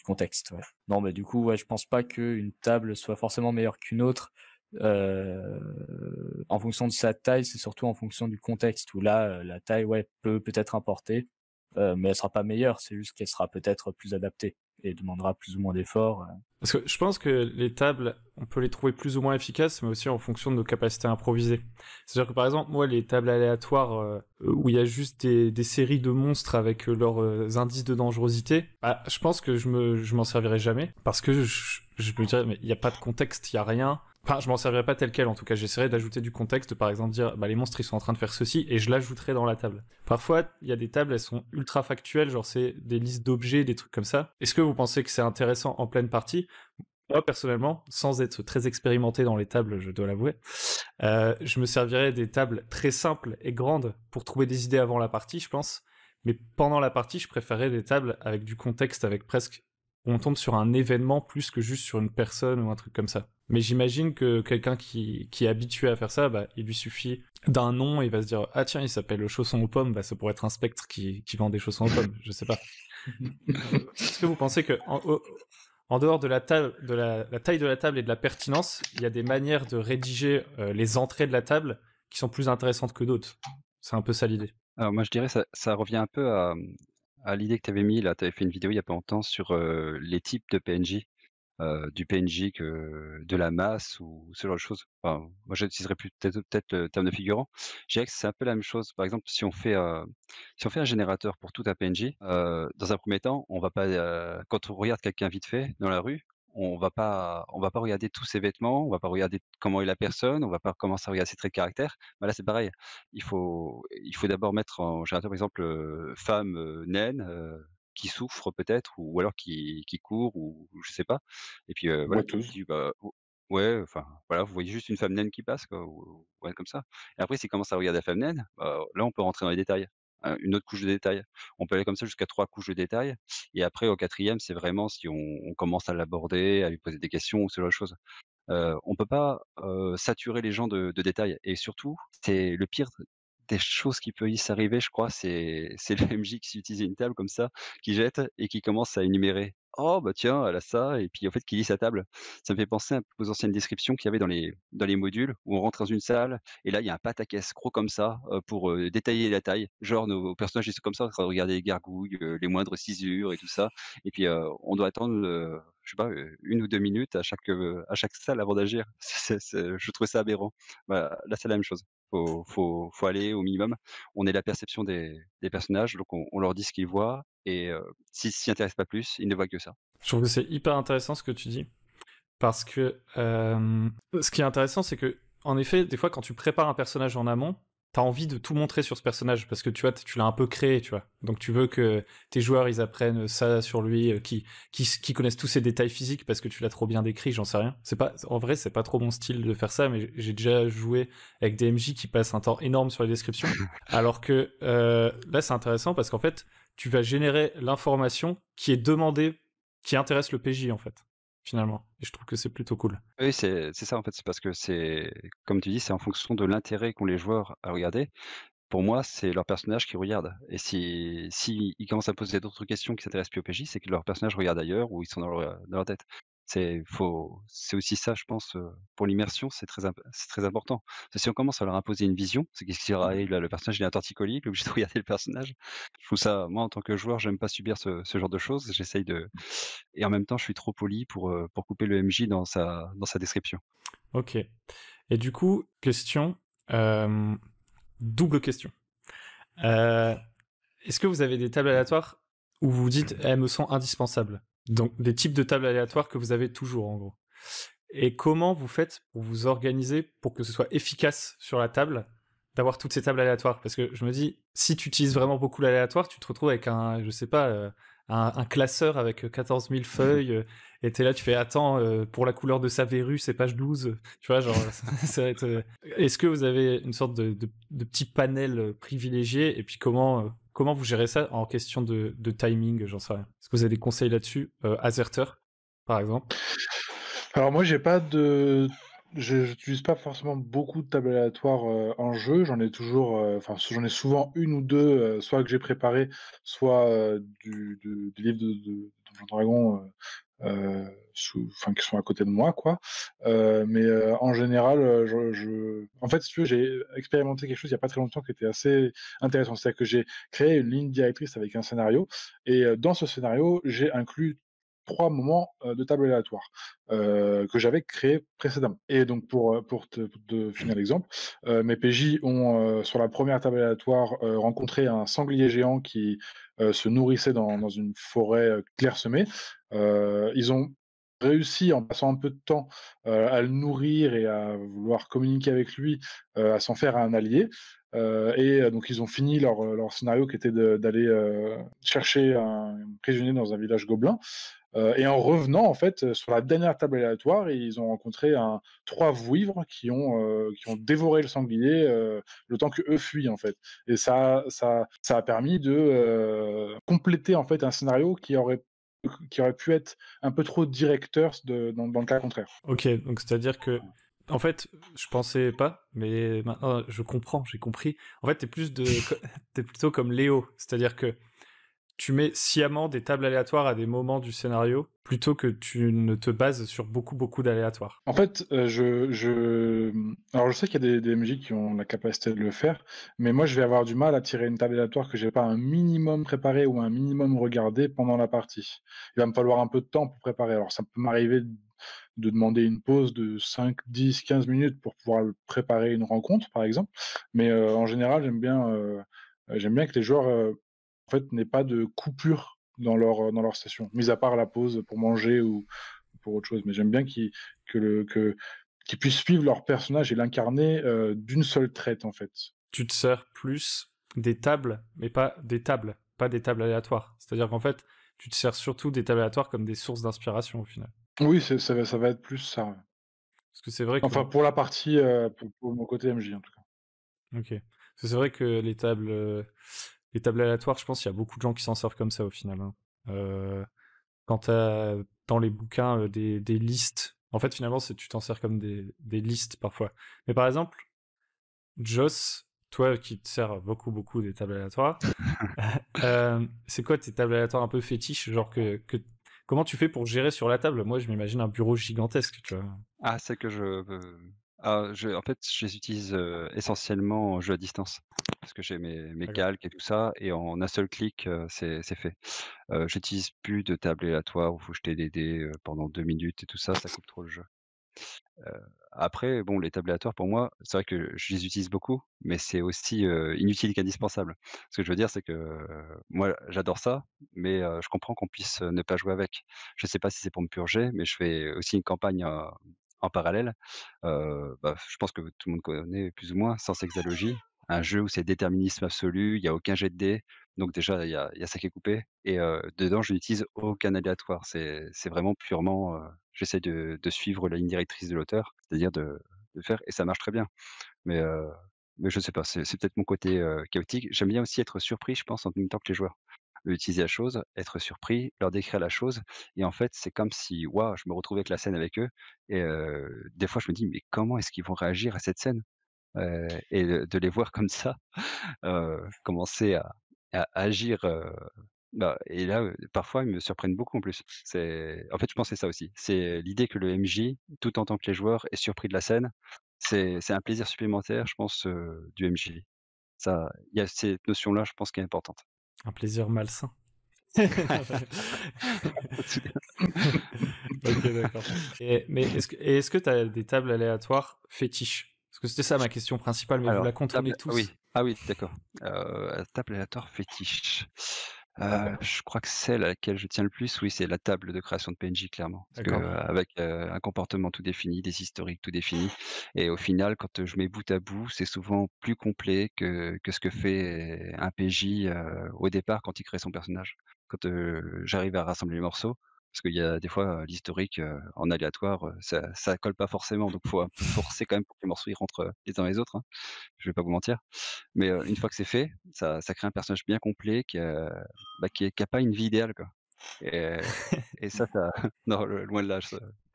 contexte. Ouais. Non, mais du coup, ouais, je pense pas qu'une table soit forcément meilleure qu'une autre. En fonction de sa taille, c'est surtout en fonction du contexte où là, la taille, ouais, peut peut-être importer, mais elle sera pas meilleure. C'est juste qu'elle sera peut-être plus adaptée et demandera plus ou moins d'efforts. Parce que je pense que les tables, on peut les trouver plus ou moins efficaces, mais aussi en fonction de nos capacités à improviser. C'est-à-dire que par exemple, moi, les tables aléatoires où il y a juste des séries de monstres avec leurs indices de dangerosité, bah, je pense que je m'en servirai jamais, parce que je me dirais, mais il n'y a pas de contexte, il n'y a rien. Enfin, je m'en servirai pas tel quel, en tout cas, j'essaierai d'ajouter du contexte, par exemple dire, bah, les monstres, ils sont en train de faire ceci, et je l'ajouterai dans la table. Parfois, il y a des tables, elles sont ultra factuelles, genre c'est des listes d'objets, des trucs comme ça. Est-ce que vous pensez que c'est intéressant en pleine partie? Moi, personnellement, sans être très expérimenté dans les tables, je dois l'avouer, je me servirais des tables très simples et grandes pour trouver des idées avant la partie, je pense. Mais pendant la partie, je préférais des tables avec du contexte, avec presque... On tombe sur un événement plus que juste sur une personne ou un truc comme ça. Mais j'imagine que quelqu'un qui est habitué à faire ça, bah, il lui suffit d'un nom et il va se dire « Ah tiens, il s'appelle Chausson aux pommes, bah, ça pourrait être un spectre qui vend des chaussons aux pommes. » Je sais pas. Est-ce que vous pensez que... En dehors de la taille de la table et de la pertinence, il y a des manières de rédiger les entrées de la table qui sont plus intéressantes que d'autres. C'est un peu ça l'idée. Alors moi je dirais ça revient un peu à l'idée que tu avais mis là, tu avais fait une vidéo il y a pas longtemps sur, les types de PNJ, du PNJ de la masse ou ce genre de choses. Enfin, moi j'utiliserais peut-être le terme de figurant. Je dirais que c'est un peu la même chose. Par exemple, si on fait un générateur pour tout un PNJ, dans un premier temps, on va pas, quand on regarde quelqu'un vite fait dans la rue, on va pas regarder tous ses vêtements, on va pas regarder comment est la personne, on va pas commencer à regarder ses traits de caractère. Bah, là, c'est pareil. Il faut d'abord mettre en générateur, par exemple, femme, naine, qui souffre peut-être ou alors qui court ou je sais pas et puis, voilà, qui Boiteuse. dit: «Bah, o ouais», enfin, voilà, vous voyez juste une femme naine qui passe quoi ou ouais, comme ça et après s'il commence à regarder la femme naine, bah, là, on peut rentrer dans les détails, une autre couche de détails. On peut aller comme ça jusqu'à 3 couches de détails et après au 4e, c'est vraiment si on commence à l'aborder, à lui poser des questions ou ce genre de choses. On peut pas, saturer les gens de détails et surtout, c'est le pire des choses qui puissent arriver, je crois, c'est le MJ qui utilise une table comme ça, qui jette et qui commence à énumérer: «Oh bah tiens, elle a ça» et puis en fait qui lit sa table. Ça me fait penser un peu aux anciennes descriptions qu'il y avait dans les modules où on rentre dans une salle et là il y a un pataquès gros comme ça, pour, détailler la taille. Genre nos personnages ils sont comme ça en train de regarder les gargouilles, les moindres cisures et tout ça et puis, on doit attendre, je sais pas, 1 ou 2 minutes à chaque salle avant d'agir. C'est je trouve ça aberrant. Voilà, là c'est la même chose. Faut aller au minimum. On est la perception des personnages, donc on leur dit ce qu'ils voient et s'ils s'y intéressent pas plus, ils ne voient que ça. Je trouve que c'est hyper intéressant ce que tu dis. Parce que ce qui est intéressant, c'est que, en effet, des fois, quand tu prépares un personnage en amont, t'as envie de tout montrer sur ce personnage parce que tu vois, tu l'as un peu créé, tu vois. Donc tu veux que tes joueurs ils apprennent ça sur lui, qui connaissent tous ses détails physiques parce que tu l'as trop bien décrit, j'en sais rien. C'est pas, en vrai, c'est pas trop mon style de faire ça, mais j'ai déjà joué avec des MJ qui passent un temps énorme sur les descriptions. Alors que là, c'est intéressant parce qu'en fait, tu vas générer l'information qui est demandée, qui intéresse le PJ en fait, finalement. Et je trouve que c'est plutôt cool. Oui, c'est ça en fait, c'est parce que c'est comme tu dis, c'est en fonction de l'intérêt qu'ont les joueurs à regarder. Pour moi, c'est leur personnage qui regarde et si ils commencent à poser d'autres questions qui s'intéressent plus au PJ, c'est que leur personnage regarde ailleurs ou ils sont dans leur tête. C'est aussi ça, je pense, pour l'immersion, c'est très important. Parce que si on commence à leur imposer une vision, c'est qu'est-ce qu'il dira: «Hey, là, le personnage, il est un torticolis, il est obligé de regarder le personnage». Je trouve ça moi, en tant que joueur, j'aime pas subir ce genre de choses. J'essaye de et en même temps, je suis trop poli pour couper le MJ dans sa description. Ok. Et du coup, question, double question. Est-ce que vous avez des tables aléatoires où vous vous dites elles me sont indispensables? Donc des types de tables aléatoires que vous avez toujours en gros. Et comment vous faites pour vous organiser pour que ce soit efficace sur la table d'avoir toutes ces tables aléatoires? Parce que je me dis, si tu utilises vraiment beaucoup l'aléatoire, tu te retrouves avec je sais pas, un classeur avec 14 000 feuilles, et t'es là, tu fais attends, pour la couleur de sa verrue, c'est page 12. Tu vois, genre, ça va être. Est-ce que vous avez une sorte de petit panel privilégié? Et puis comment vous gérez ça en question de timing? J'en sais rien. Est-ce que vous avez des conseils là-dessus? Azerter, par exemple? Alors moi, j'ai pas de je n'utilise pas forcément beaucoup de tables aléatoires, en jeu. J'en ai toujours, enfin, j'en ai souvent une ou 2, soit que j'ai préparées, soit, du livre de Donjons& Dragons, qui sont à côté de moi, quoi. Mais, en général, en fait, si tu veux, j'ai expérimenté quelque chose il y a pas très longtemps qui était assez intéressant. C'est-à-dire que j'ai créé une ligne directrice avec un scénario et dans ce scénario, j'ai inclus 3 moments, de table aléatoire, que j'avais créés précédemment et donc pour te finir l'exemple, mes PJ ont, sur la première table aléatoire, rencontré un sanglier géant qui, se nourrissait dans une forêt, clairsemée. Ils ont réussi, en passant un peu de temps, à le nourrir et à vouloir communiquer avec lui, à s'en faire un allié, donc ils ont fini leur scénario qui était d'aller, chercher un prisonnier dans un village gobelin, et en revenant, en fait, sur la dernière table aléatoire, ils ont rencontré 3 vouivres qui ont dévoré le sanglier, le temps qu'eux fuient, en fait, et ça a permis de, compléter, en fait, un scénario qui aurait pu être un peu trop directeur dans le cas contraire. Ok, donc c'est-à-dire que, en fait, je pensais pas, mais maintenant je comprends, j'ai compris. En fait, t'es plutôt comme Léo, c'est-à-dire que tu mets sciemment des tables aléatoires à des moments du scénario, plutôt que tu ne te bases sur beaucoup d'aléatoires. En fait, alors je sais qu'il y a des MJ qui ont la capacité de le faire, mais moi je vais avoir du mal à tirer une table aléatoire que j'ai pas un minimum préparé ou un minimum regardé pendant la partie. Il va me falloir un peu de temps pour préparer. Alors ça peut m'arriver de demander une pause de 5, 10, 15 minutes pour pouvoir préparer une rencontre, par exemple, mais en général, j'aime bien que les joueurs, en fait, n'aient pas de coupure dans leur session, mis à part la pause pour manger ou pour autre chose. Mais j'aime bien qu'ils puissent suivre leur personnage et l'incarner, d'une seule traite, en fait. Tu te sers plus des tables, mais pas des tables aléatoires. C'est-à-dire qu'en fait, tu te sers surtout des tables aléatoires comme des sources d'inspiration au final. Oui, ça va être plus ça, ouais. Parce que c'est vrai que... Enfin, pour la partie, pour mon côté MJ, en tout cas. Ok. Parce que c'est vrai que les tables aléatoires, je pense qu'il y a beaucoup de gens qui s'en servent comme ça au final, hein. Quand t'as dans les bouquins des listes, en fait finalement tu t'en sers comme des listes parfois. Mais par exemple, Joss, toi qui te sers beaucoup des tables aléatoires, c'est quoi tes tables aléatoires un peu fétiches, genre comment tu fais pour gérer sur la table? Moi je m'imagine un bureau gigantesque, tu vois. Ah, c'est que en fait, je les utilise, essentiellement en jeu à distance. Parce que j'ai mes D'accord. calques et tout ça et en un seul clic, c'est fait. J'utilise plus de table aléatoire où il faut jeter des dés, pendant 2 minutes et tout ça, ça coupe trop le jeu. Heu, Après, bon, les tables aléatoires pour moi, c'est vrai que je les utilise beaucoup, mais c'est aussi, inutile qu'indispensable. Ce que je veux dire, c'est que, moi j'adore ça, mais je comprends qu'on puisse, ne pas jouer avec. Je sais pas si c'est pour me purger, mais je fais aussi une campagne, en parallèle. Je pense que tout le monde connaît plus ou moins Sens Exalogie, un jeu où c'est déterminisme absolu, il y a aucun jet de dés, donc déjà il y a ça qui est coupé et dedans je n'utilise aucun aléatoire. C'est vraiment purement, j'essaie de suivre la ligne directrice de l'auteur, c'est-à-dire de faire et ça marche très bien. Mais je sais pas, c'est peut-être mon côté, chaotique. J'aime bien aussi être surpris, je pense, en même temps que les joueurs. Utiliser la chose, être surpris, leur décrire la chose et en fait, c'est comme si, waouh, je me retrouvais avec la scène avec eux et des fois je me dis: «Mais comment est-ce qu'ils vont réagir à cette scène?» Et de les voir comme ça, commencer à agir, et là, parfois, ils me surprennent beaucoup en plus. En fait, je pense que c'est ça aussi. C'est l'idée que le MJ, tout en tant que les joueurs, est surpris de la scène. C'est un plaisir supplémentaire, je pense, du MJ. Ça, il y a cette notion-là, je pense, qui est importante. Un plaisir malsain. Ok, d'accord. Mais est-ce que tu as des tables aléatoires fétiches? Parce que c'était ça ma question principale, mais vous Alors, la contournez oui. tous. Ah oui, d'accord. Table aléatoire fétiche. Je crois que celle à laquelle je tiens le plus, oui, c'est la table de création de PNJ clairement. Parce que, D'accord. avec, un comportement tout défini, des historiques tout définis et au final, quand, je mets bout à bout, c'est souvent plus complet que ce que fait un PJ, au départ quand il crée son personnage. Quand, j'arrive à rassembler les morceaux, parce qu'il y a des fois, l'historique, en aléatoire, ça colle pas forcément, donc faut un peu forcer quand même pour que les morceaux ils rentrent, les uns les autres, hein, je vais pas vous mentir. Mais, une fois que c'est fait, ça crée un personnage bien complet qui a pas une vie idéale, quoi. Et et ça non, loin de là,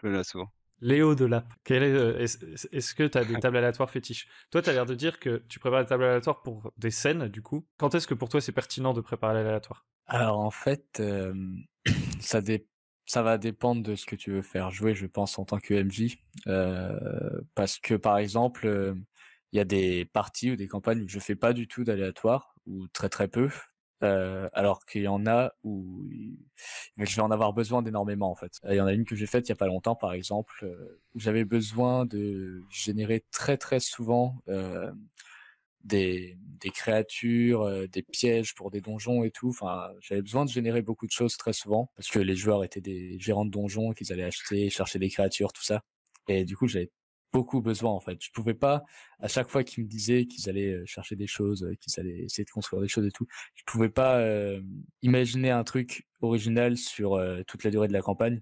loin de là souvent. Léo de l'app. Est-ce que tu as des tables aléatoires fétiches? Toi, tu as l'air de dire que tu prépares des tables aléatoires pour des scènes, du coup. Quand est-ce que pour toi c'est pertinent de préparer l'aléatoire? Alors en fait, ça va dépendre de ce que tu veux faire jouer, je pense, en tant que MJ. Parce que par exemple, il y a des parties ou des campagnes où je fais pas du tout d'aléatoire, ou très très peu. Alors qu'il y en a où je vais en avoir besoin d'énormément en fait. Il y en a une que j'ai faite il y a pas longtemps par exemple, où j'avais besoin de générer très très souvent des créatures, des pièges pour des donjons et tout. Enfin, j'avais besoin de générer beaucoup de choses très souvent parce que les joueurs étaient des gérants de donjons qu'ils allaient acheter, chercher des créatures, tout ça. Et du coup, j'avais beaucoup besoin en fait. Je pouvais pas, à chaque fois qu'ils me disaient qu'ils allaient chercher des choses, qu'ils allaient essayer de construire des choses et tout, je pouvais pas imaginer un truc original sur toute la durée de la campagne.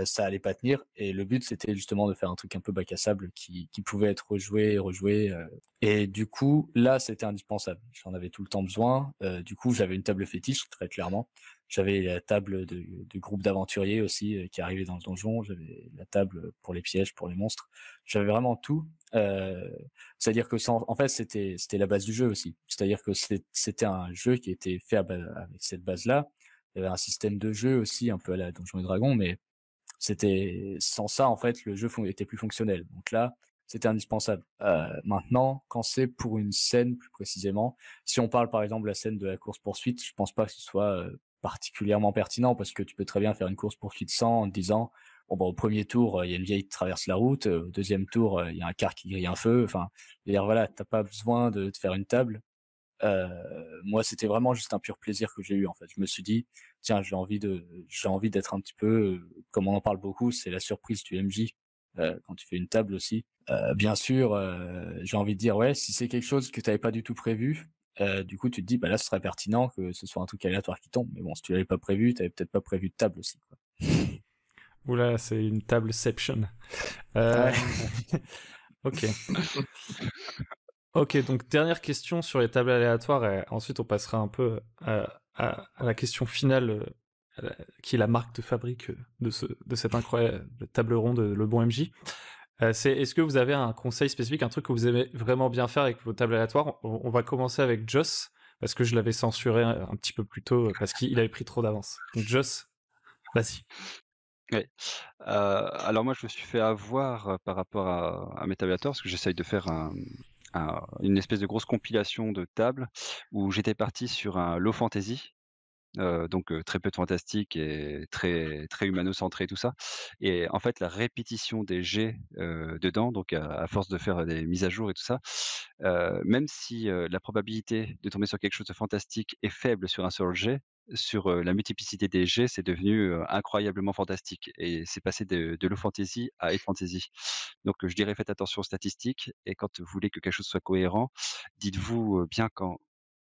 Ça allait pas tenir, et le but c'était justement de faire un truc un peu bac à sable qui pouvait être rejoué et rejoué, et du coup là c'était indispensable, j'en avais tout le temps besoin. Du coup j'avais une table fétiche très clairement, j'avais la table de groupe d'aventuriers aussi qui arrivait dans le donjon, j'avais la table pour les pièges, pour les monstres, j'avais vraiment tout. C'est-à-dire que en fait c'était la base du jeu aussi, c'est-à-dire que c'était un jeu qui était fait avec cette base là. Il y avait un système de jeu aussi un peu à la Donjons et Dragons, mais c'était sans ça en fait le jeu était plus fonctionnel. Donc là, c'était indispensable. Maintenant, quand c'est pour une scène plus précisément, si on parle par exemple de la scène de la course poursuite, je pense pas que ce soit particulièrement pertinent parce que tu peux très bien faire une course poursuite sans en te disant bon bah au premier tour il y a une vieille qui traverse la route, au deuxième tour il y a un car qui grille un feu. Enfin, je veux dire voilà, t'as pas besoin de te faire une table. Moi, c'était vraiment juste un pur plaisir que j'ai eu en fait. Je me suis dit, tiens, j'ai envie d'être un petit peu, comme on en parle beaucoup, c'est la surprise du MJ quand tu fais une table aussi. Bien sûr, j'ai envie de dire ouais, si c'est quelque chose que tu n'avais pas du tout prévu, du coup tu te dis bah là ce serait pertinent que ce soit un truc aléatoire qui tombe. Mais bon, si tu l'avais pas prévu, tu avais peut-être pas prévu de table aussi, quoi. Oula, c'est une tableception. Ouais. Ok. Ok, donc dernière question sur les tables aléatoires, et ensuite on passera un peu à la question finale, qui est la marque de fabrique de cette incroyable table ronde, le bon MJ. Est-ce que vous avez un conseil spécifique, un truc que vous aimez vraiment bien faire avec vos tables aléatoires? On va commencer avec Joss, parce que je l'avais censuré un petit peu plus tôt, parce qu'il avait pris trop d'avance. Donc Joss, vas-y. Oui. Alors moi, je me suis fait avoir par rapport à mes tables aléatoires, parce que j'essaye de faire une espèce de grosse compilation de tables où j'étais parti sur un low fantasy. Donc très peu de fantastique et très très humano-centré, tout ça, et en fait la répétition des jets dedans, donc à force de faire des mises à jour et tout ça, même si la probabilité de tomber sur quelque chose de fantastique est faible sur un seul jet, sur la multiplicité des jets, c'est devenu incroyablement fantastique, et c'est passé de low fantasy à high fantasy. Donc je dirais faites attention aux statistiques, et quand vous voulez que quelque chose soit cohérent, dites-vous bien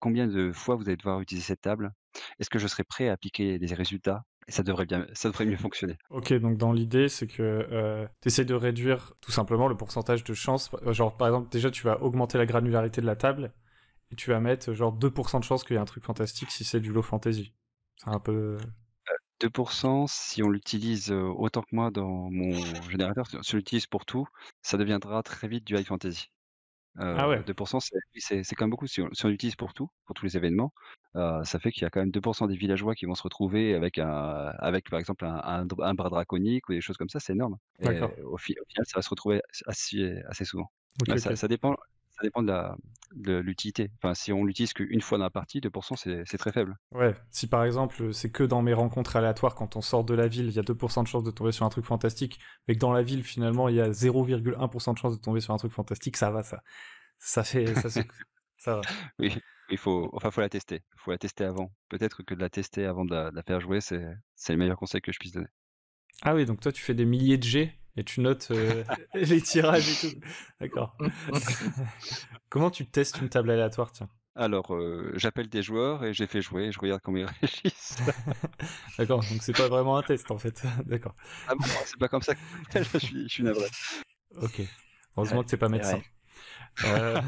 combien de fois vous allez devoir utiliser cette table. Est-ce que je serais prêt à appliquer les résultats? Et ça devrait mieux fonctionner. Ok, donc dans l'idée, c'est que tu essaies de réduire tout simplement le pourcentage de chance. Genre, par exemple, déjà, tu vas augmenter la granularité de la table et tu vas mettre genre 2% de chance qu'il y ait un truc fantastique si c'est du low fantasy. C'est un peu... 2%, si on l'utilise autant que moi dans mon générateur, si on l'utilise pour tout, ça deviendra très vite du high fantasy. Ah ouais, 2%, c'est quand même beaucoup. Si on l'utilise pour tout, pour tous les événements, ça fait qu'il y a quand même 2% des villageois qui vont se retrouver avec par exemple un bras draconique ou des choses comme ça, c'est énorme. d'accord. Et au final, ça va se retrouver assez souvent. Ok, Là, ok. ça dépend de l'utilité. Enfin, si on l'utilise qu'une fois dans la partie, 2%, c'est très faible. Ouais, si par exemple, c'est que dans mes rencontres aléatoires, quand on sort de la ville, il y a 2% de chance de tomber sur un truc fantastique, mais que dans la ville, finalement, il y a 0,1% de chance de tomber sur un truc fantastique, ça va, ça fait... ça va. Oui, faut la tester. Il faut la tester avant. Peut-être que de la tester avant de la faire jouer, c'est le meilleur conseil que je puisse donner. Ah oui, donc toi, tu fais des milliers de jets et tu notes les tirages et tout. D'accord. Comment tu testes une table aléatoire, tiens? Alors, j'appelle des joueurs et je les fais jouer et je regarde comment ils réagissent. D'accord, donc c'est pas vraiment un test en fait. D'accord. Ah bon, c'est pas comme ça que je suis navré. Ok. Heureusement que t'es pas c'est médecin. vrai.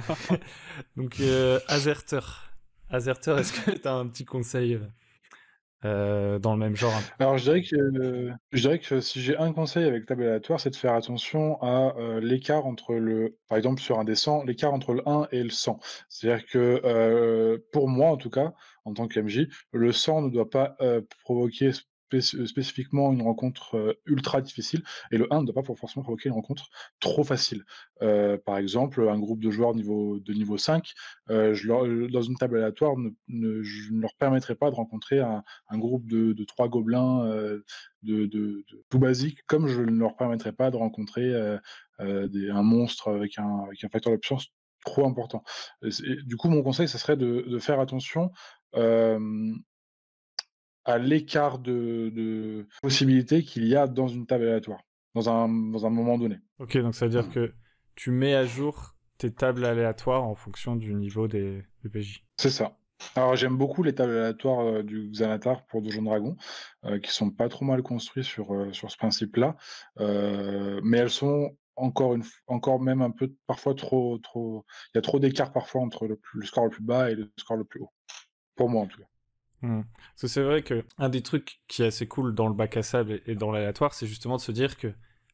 Donc, Azerter. Azerter, est-ce que t'as un petit conseil dans le même genre. Alors je dirais que si j'ai un conseil avec table aléatoire, c'est de faire attention à, l'écart entre par exemple sur un des 100, l'écart entre le 1 et le 100. C'est-à-dire que, pour moi en tout cas, en tant qu'MJ, le 100 ne doit pas, provoquer spécifiquement une rencontre, ultra difficile et le 1 ne doit pas forcément provoquer une rencontre trop facile. Par exemple, un groupe de joueurs niveau 5, dans une table aléatoire je ne leur permettrai pas de rencontrer un groupe de 3 gobelins, tout basique, comme je ne leur permettrai pas de rencontrer, un monstre avec un facteur de puissance trop important. Du coup, mon conseil, ça serait de faire attention, hem, à l'écart de possibilités qu'il y a dans une table aléatoire, dans un moment donné. Ok, donc ça veut dire que tu mets à jour tes tables aléatoires en fonction du niveau des PJ. C'est ça. Alors j'aime beaucoup les tables aléatoires, du Xanatar pour Donjons Dragons, qui sont pas trop mal construits sur ce principe-là, mais elles sont encore même un peu parfois trop il y a trop d'écart parfois entre le score le plus bas et le score le plus haut. Pour moi en tout cas. Parce que c'est vrai que un des trucs qui est assez cool dans le bac à sable et dans l'aléatoire, c'est justement de se dire que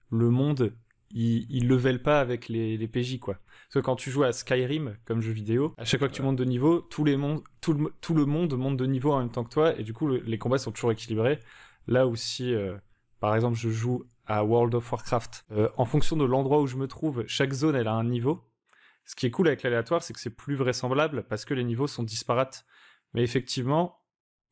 le monde, il level pas avec les PJ, quoi. Parce que quand tu joues à Skyrim comme jeu vidéo, à chaque fois que tu montes de niveau, tout le monde monte de niveau en même temps que toi, et du coup les combats sont toujours équilibrés. Là aussi, par exemple, je joue à World of Warcraft. En fonction de l'endroit où je me trouve, chaque zone elle a un niveau. Ce qui est cool avec l'aléatoire, c'est que c'est plus vraisemblable parce que les niveaux sont disparates. Mais effectivement,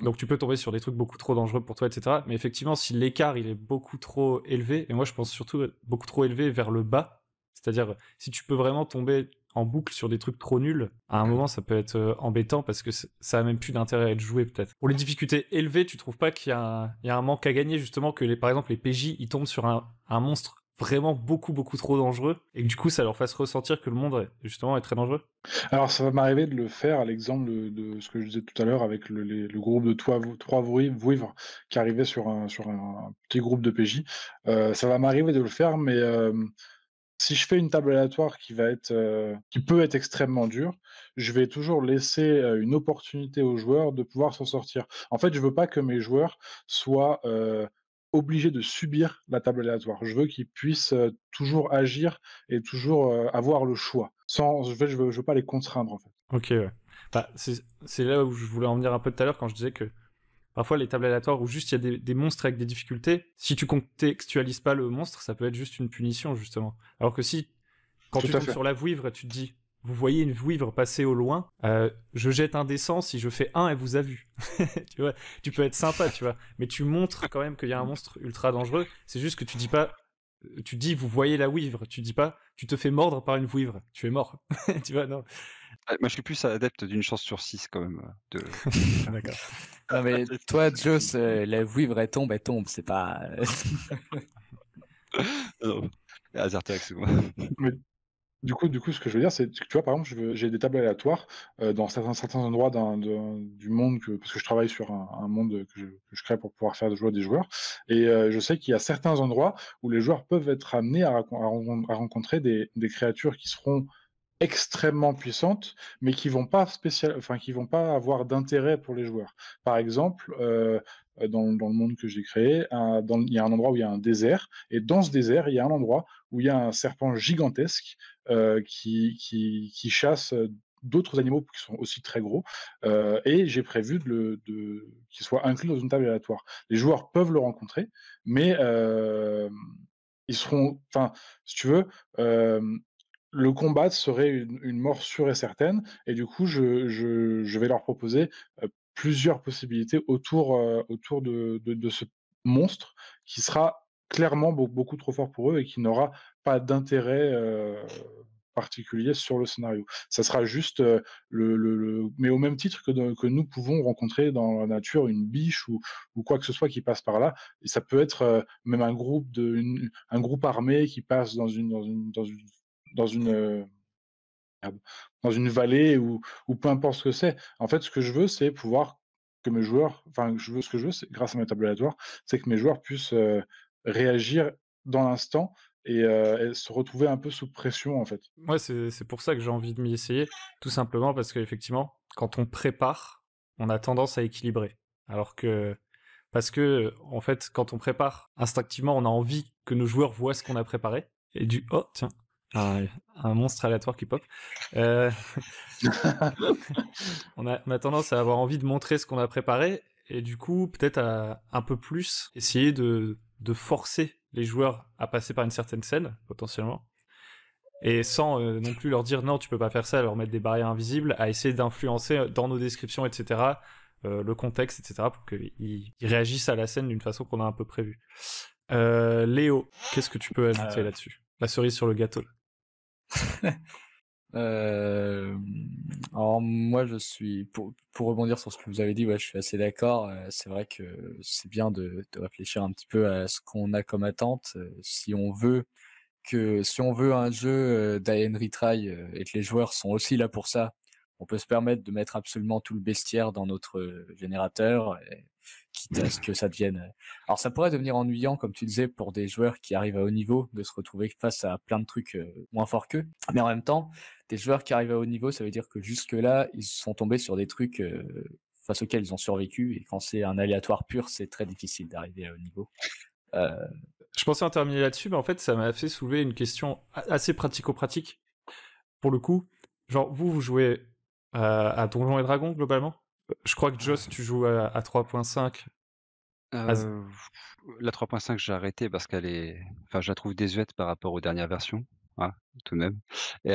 donc tu peux tomber sur des trucs beaucoup trop dangereux pour toi, etc. Mais effectivement, si l'écart il est beaucoup trop élevé, et moi je pense surtout beaucoup trop élevé vers le bas, c'est-à-dire si tu peux vraiment tomber en boucle sur des trucs trop nuls, à un moment ça peut être embêtant parce que ça a même plus d'intérêt à être joué peut-être. Pour les difficultés élevées, tu trouves pas qu'il y a un manque à gagner justement que par exemple les PJ ils tombent sur un monstre vraiment beaucoup trop dangereux et que du coup ça leur fasse ressentir que le monde justement est très dangereux? Alors ça va m'arriver de le faire à l'exemple de ce que je disais tout à l'heure avec le groupe de 3 vouivres qui arrivait sur un petit groupe de PJ. Ça va m'arriver de le faire, mais si je fais une table aléatoire qui peut être extrêmement dure, je vais toujours laisser, une opportunité aux joueurs de pouvoir s'en sortir. En fait, je veux pas que mes joueurs soient, obligés de subir la table aléatoire. Je veux qu'ils puissent, toujours agir et toujours, avoir le choix. Je veux pas les contraindre, en fait. Ok, ouais. Bah, c'est là où je voulais en venir un peu tout à l'heure quand je disais que parfois les tables aléatoires où juste il y a des monstres avec des difficultés, si tu contextualises pas le monstre, ça peut être juste une punition justement. Alors que si, quand Tout tu à tombes fait. sur la vouivre, tu te dis, vous voyez une vouivre passer au loin, je jette un dé 100, si je fais 1, elle vous a vu. Tu vois, tu peux être sympa, tu vois, mais tu montres quand même qu'il y a un monstre ultra dangereux, c'est juste que tu dis pas, tu dis vous voyez la vouivre, tu dis pas tu te fais mordre par une vouivre, tu es mort. Tu vois, non. Moi, je suis plus adepte d'une chance sur 6 quand même, D'accord. Non mais toi, Joss, la vouivre elle tombe, c'est pas. Non, Azertax, moi. Mais du coup, ce que je veux dire, c'est que tu vois, par exemple, j'ai des tables aléatoires, dans certains endroits du monde parce que je travaille sur un monde que je crée pour pouvoir faire jouer des joueurs et je sais qu'il y a certains endroits où les joueurs peuvent être amenés à rencontrer des créatures qui seront extrêmement puissantes, mais qui vont pas avoir d'intérêt pour les joueurs. Par exemple, dans le monde que j'ai créé, il y a un endroit où il y a un désert, et dans ce désert, il y a un endroit où il y a un serpent gigantesque qui chasse d'autres animaux qui sont aussi très gros, et j'ai prévu qu'il soit inclus dans une table aléatoire. Les joueurs peuvent le rencontrer, mais ils seront, enfin, si tu veux, le combat serait une mort sûre et certaine et du coup, je vais leur proposer, plusieurs possibilités autour de ce monstre qui sera clairement beaucoup trop fort pour eux et qui n'aura pas d'intérêt, particulier sur le scénario. Ça sera juste, mais au même titre que nous pouvons rencontrer dans la nature une biche ou quoi que ce soit qui passe par là et ça peut être, même un groupe armé qui passe dans une, merde, dans une vallée ou peu importe ce que c'est. En fait, ce que je veux, c'est pouvoir que mes joueurs ce que je veux, c'est grâce à mes tables aléatoires, c'est que mes joueurs puissent, réagir dans l'instant et se retrouver un peu sous pression, en fait. Moi, c'est pour ça que j'ai envie de m'y essayer, tout simplement parce qu'effectivement, quand on prépare, on a tendance à équilibrer. Alors que parce que en fait, quand on prépare, instinctivement, on a envie que nos joueurs voient ce qu'on a préparé. Et oh tiens, un monstre aléatoire qui pop. On a tendance à avoir envie de montrer ce qu'on a préparé, et du coup, peut-être à un peu plus essayer de forcer les joueurs à passer par une certaine scène, potentiellement. Et sans non plus leur dire non, tu peux pas faire ça, leur mettre des barrières invisibles, à essayer d'influencer dans nos descriptions, etc., le contexte, etc., pour qu'ils réagissent à la scène d'une façon qu'on a un peu prévue. Léo, qu'est-ce que tu peux ajouter là-dessus? La cerise sur le gâteau. Alors moi je suis pour rebondir sur ce que vous avez dit, ouais, je suis assez d'accord. C'est vrai que c'est bien de réfléchir un petit peu à ce qu'on a comme attente. Si on veut un jeu die and retry et que les joueurs sont aussi là pour ça, on peut se permettre de mettre absolument tout le bestiaire dans notre générateur, quitte à ce que ça devienne. Alors ça pourrait devenir ennuyant, comme tu disais, pour des joueurs qui arrivent à haut niveau, de se retrouver face à plein de trucs moins forts qu'eux. Mais en même temps, des joueurs qui arrivent à haut niveau, ça veut dire que jusque-là, ils sont tombés sur des trucs face auxquels ils ont survécu. Et quand c'est un aléatoire pur, c'est très difficile d'arriver à haut niveau. Je pensais en terminer là-dessus, mais en fait, ça m'a fait soulever une question assez pratico-pratique. Pour le coup, genre, vous jouez à Donjons et Dragons, globalement? Je crois que Joss, tu joues à 3.5. La 3.5, j'ai arrêté parce qu'elle est... Enfin, je la trouve désuète par rapport aux dernières versions, hein, tout de même. Et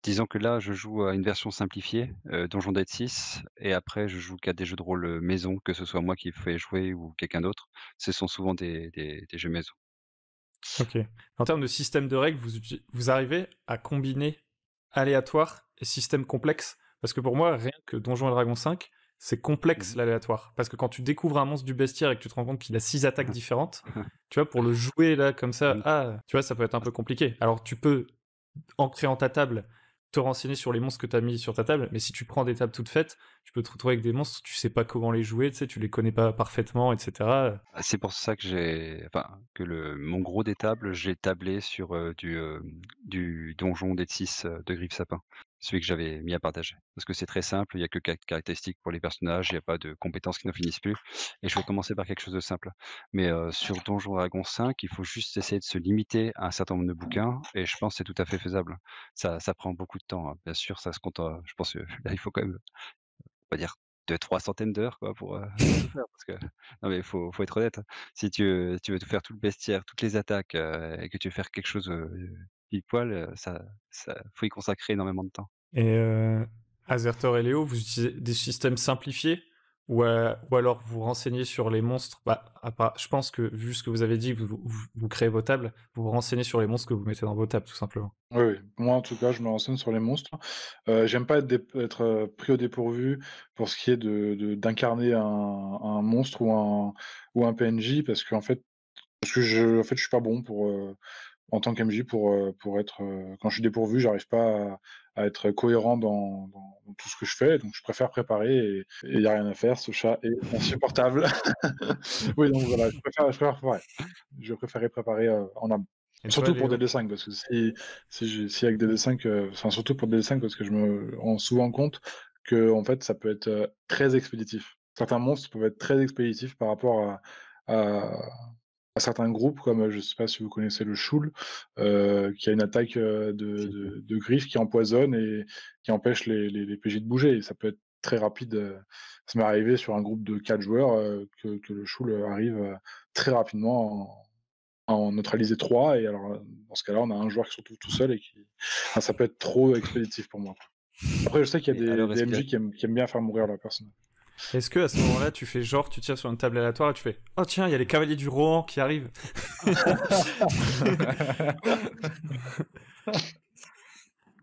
disons que là, je joue à une version simplifiée, Donjon Dead 6, et après, je joue qu'à des jeux de rôle maison, que ce soit moi qui fais jouer ou quelqu'un d'autre. Ce sont souvent des jeux maison. Ok. En termes de système de règles, vous arrivez à combiner aléatoire et système complexe? Parce que pour moi, rien que Donjons et Dragons 5, c'est complexe l'aléatoire. Parce que quand tu découvres un monstre du bestiaire et que tu te rends compte qu'il a 6 attaques différentes, tu vois, pour le jouer là, comme ça, tu vois, ça peut être un peu compliqué. Alors tu peux, en créant ta table, te renseigner sur les monstres que tu as mis sur ta table, mais si tu prends des tables toutes faites, tu peux te retrouver avec des monstres, tu sais pas comment les jouer, tu sais, tu les connais pas parfaitement, etc. C'est pour ça que mon gros des tables, j'ai tablé sur du Donjon Dead 6 de Griff Sapin, celui que j'avais mis à partager. Parce que c'est très simple, il n'y a que 4 caractéristiques pour les personnages, il n'y a pas de compétences qui n'en finissent plus, et je vais commencer par quelque chose de simple. Mais sur Donjon Dragon 5, il faut juste essayer de se limiter à un certain nombre de bouquins, et je pense que c'est tout à fait faisable. Ça prend beaucoup de temps, hein. Bien sûr, ça se compte, je pense que là, il faut quand même, on va dire, 200-300 centaines d'heures quoi, pour tout faire. Parce que non mais faut être honnête, hein. Si tu veux tout faire, tout le bestiaire, toutes les attaques, et que tu veux faire quelque chose pile poil, ça faut y consacrer énormément de temps. Et Azertor et Léo, vous utilisez des systèmes simplifiés ou alors vous renseignez sur les monstres? Je pense que vu ce que vous avez dit, vous créez vos tables, vous vous renseignez sur les monstres que vous mettez dans vos tables, tout simplement. Oui. Moi, en tout cas, je me renseigne sur les monstres. J'aime pas être pris au dépourvu pour ce qui est d'incarner un monstre ou un PNJ parce que je suis pas bon en tant qu'MJ pour être, quand je suis dépourvu, j'arrive pas à être cohérent dans tout ce que je fais, donc je préfère préparer et il y a rien à faire, ce chat est insupportable. Oui, donc voilà, je préfère préparer. Je préférais préparer, en amont. Et Surtout toi, pour Léo? DD5, parce que si avec DD5, enfin surtout pour DD5, parce que je me rends souvent compte que en fait, ça peut être très expéditif. Certains monstres peuvent être très expéditifs par rapport à, à certains groupes, comme je sais pas si vous connaissez le Shul, qui a une attaque de griffes qui empoisonne et qui empêche les PJ de bouger. Et ça peut être très rapide. Ça m'est arrivé sur un groupe de 4 joueurs que le Shul arrive très rapidement à en neutraliser 3. Et alors, dans ce cas-là, on a un joueur qui se retrouve tout seul et enfin, ça peut être trop expéditif pour moi. Après, je sais qu'il y a des MJ qui aiment bien faire mourir leur personnage. Est-ce que à ce moment-là, tu fais genre, tu tires sur une table aléatoire et tu fais « Oh tiens, il y a les cavaliers du Rohan qui arrivent !»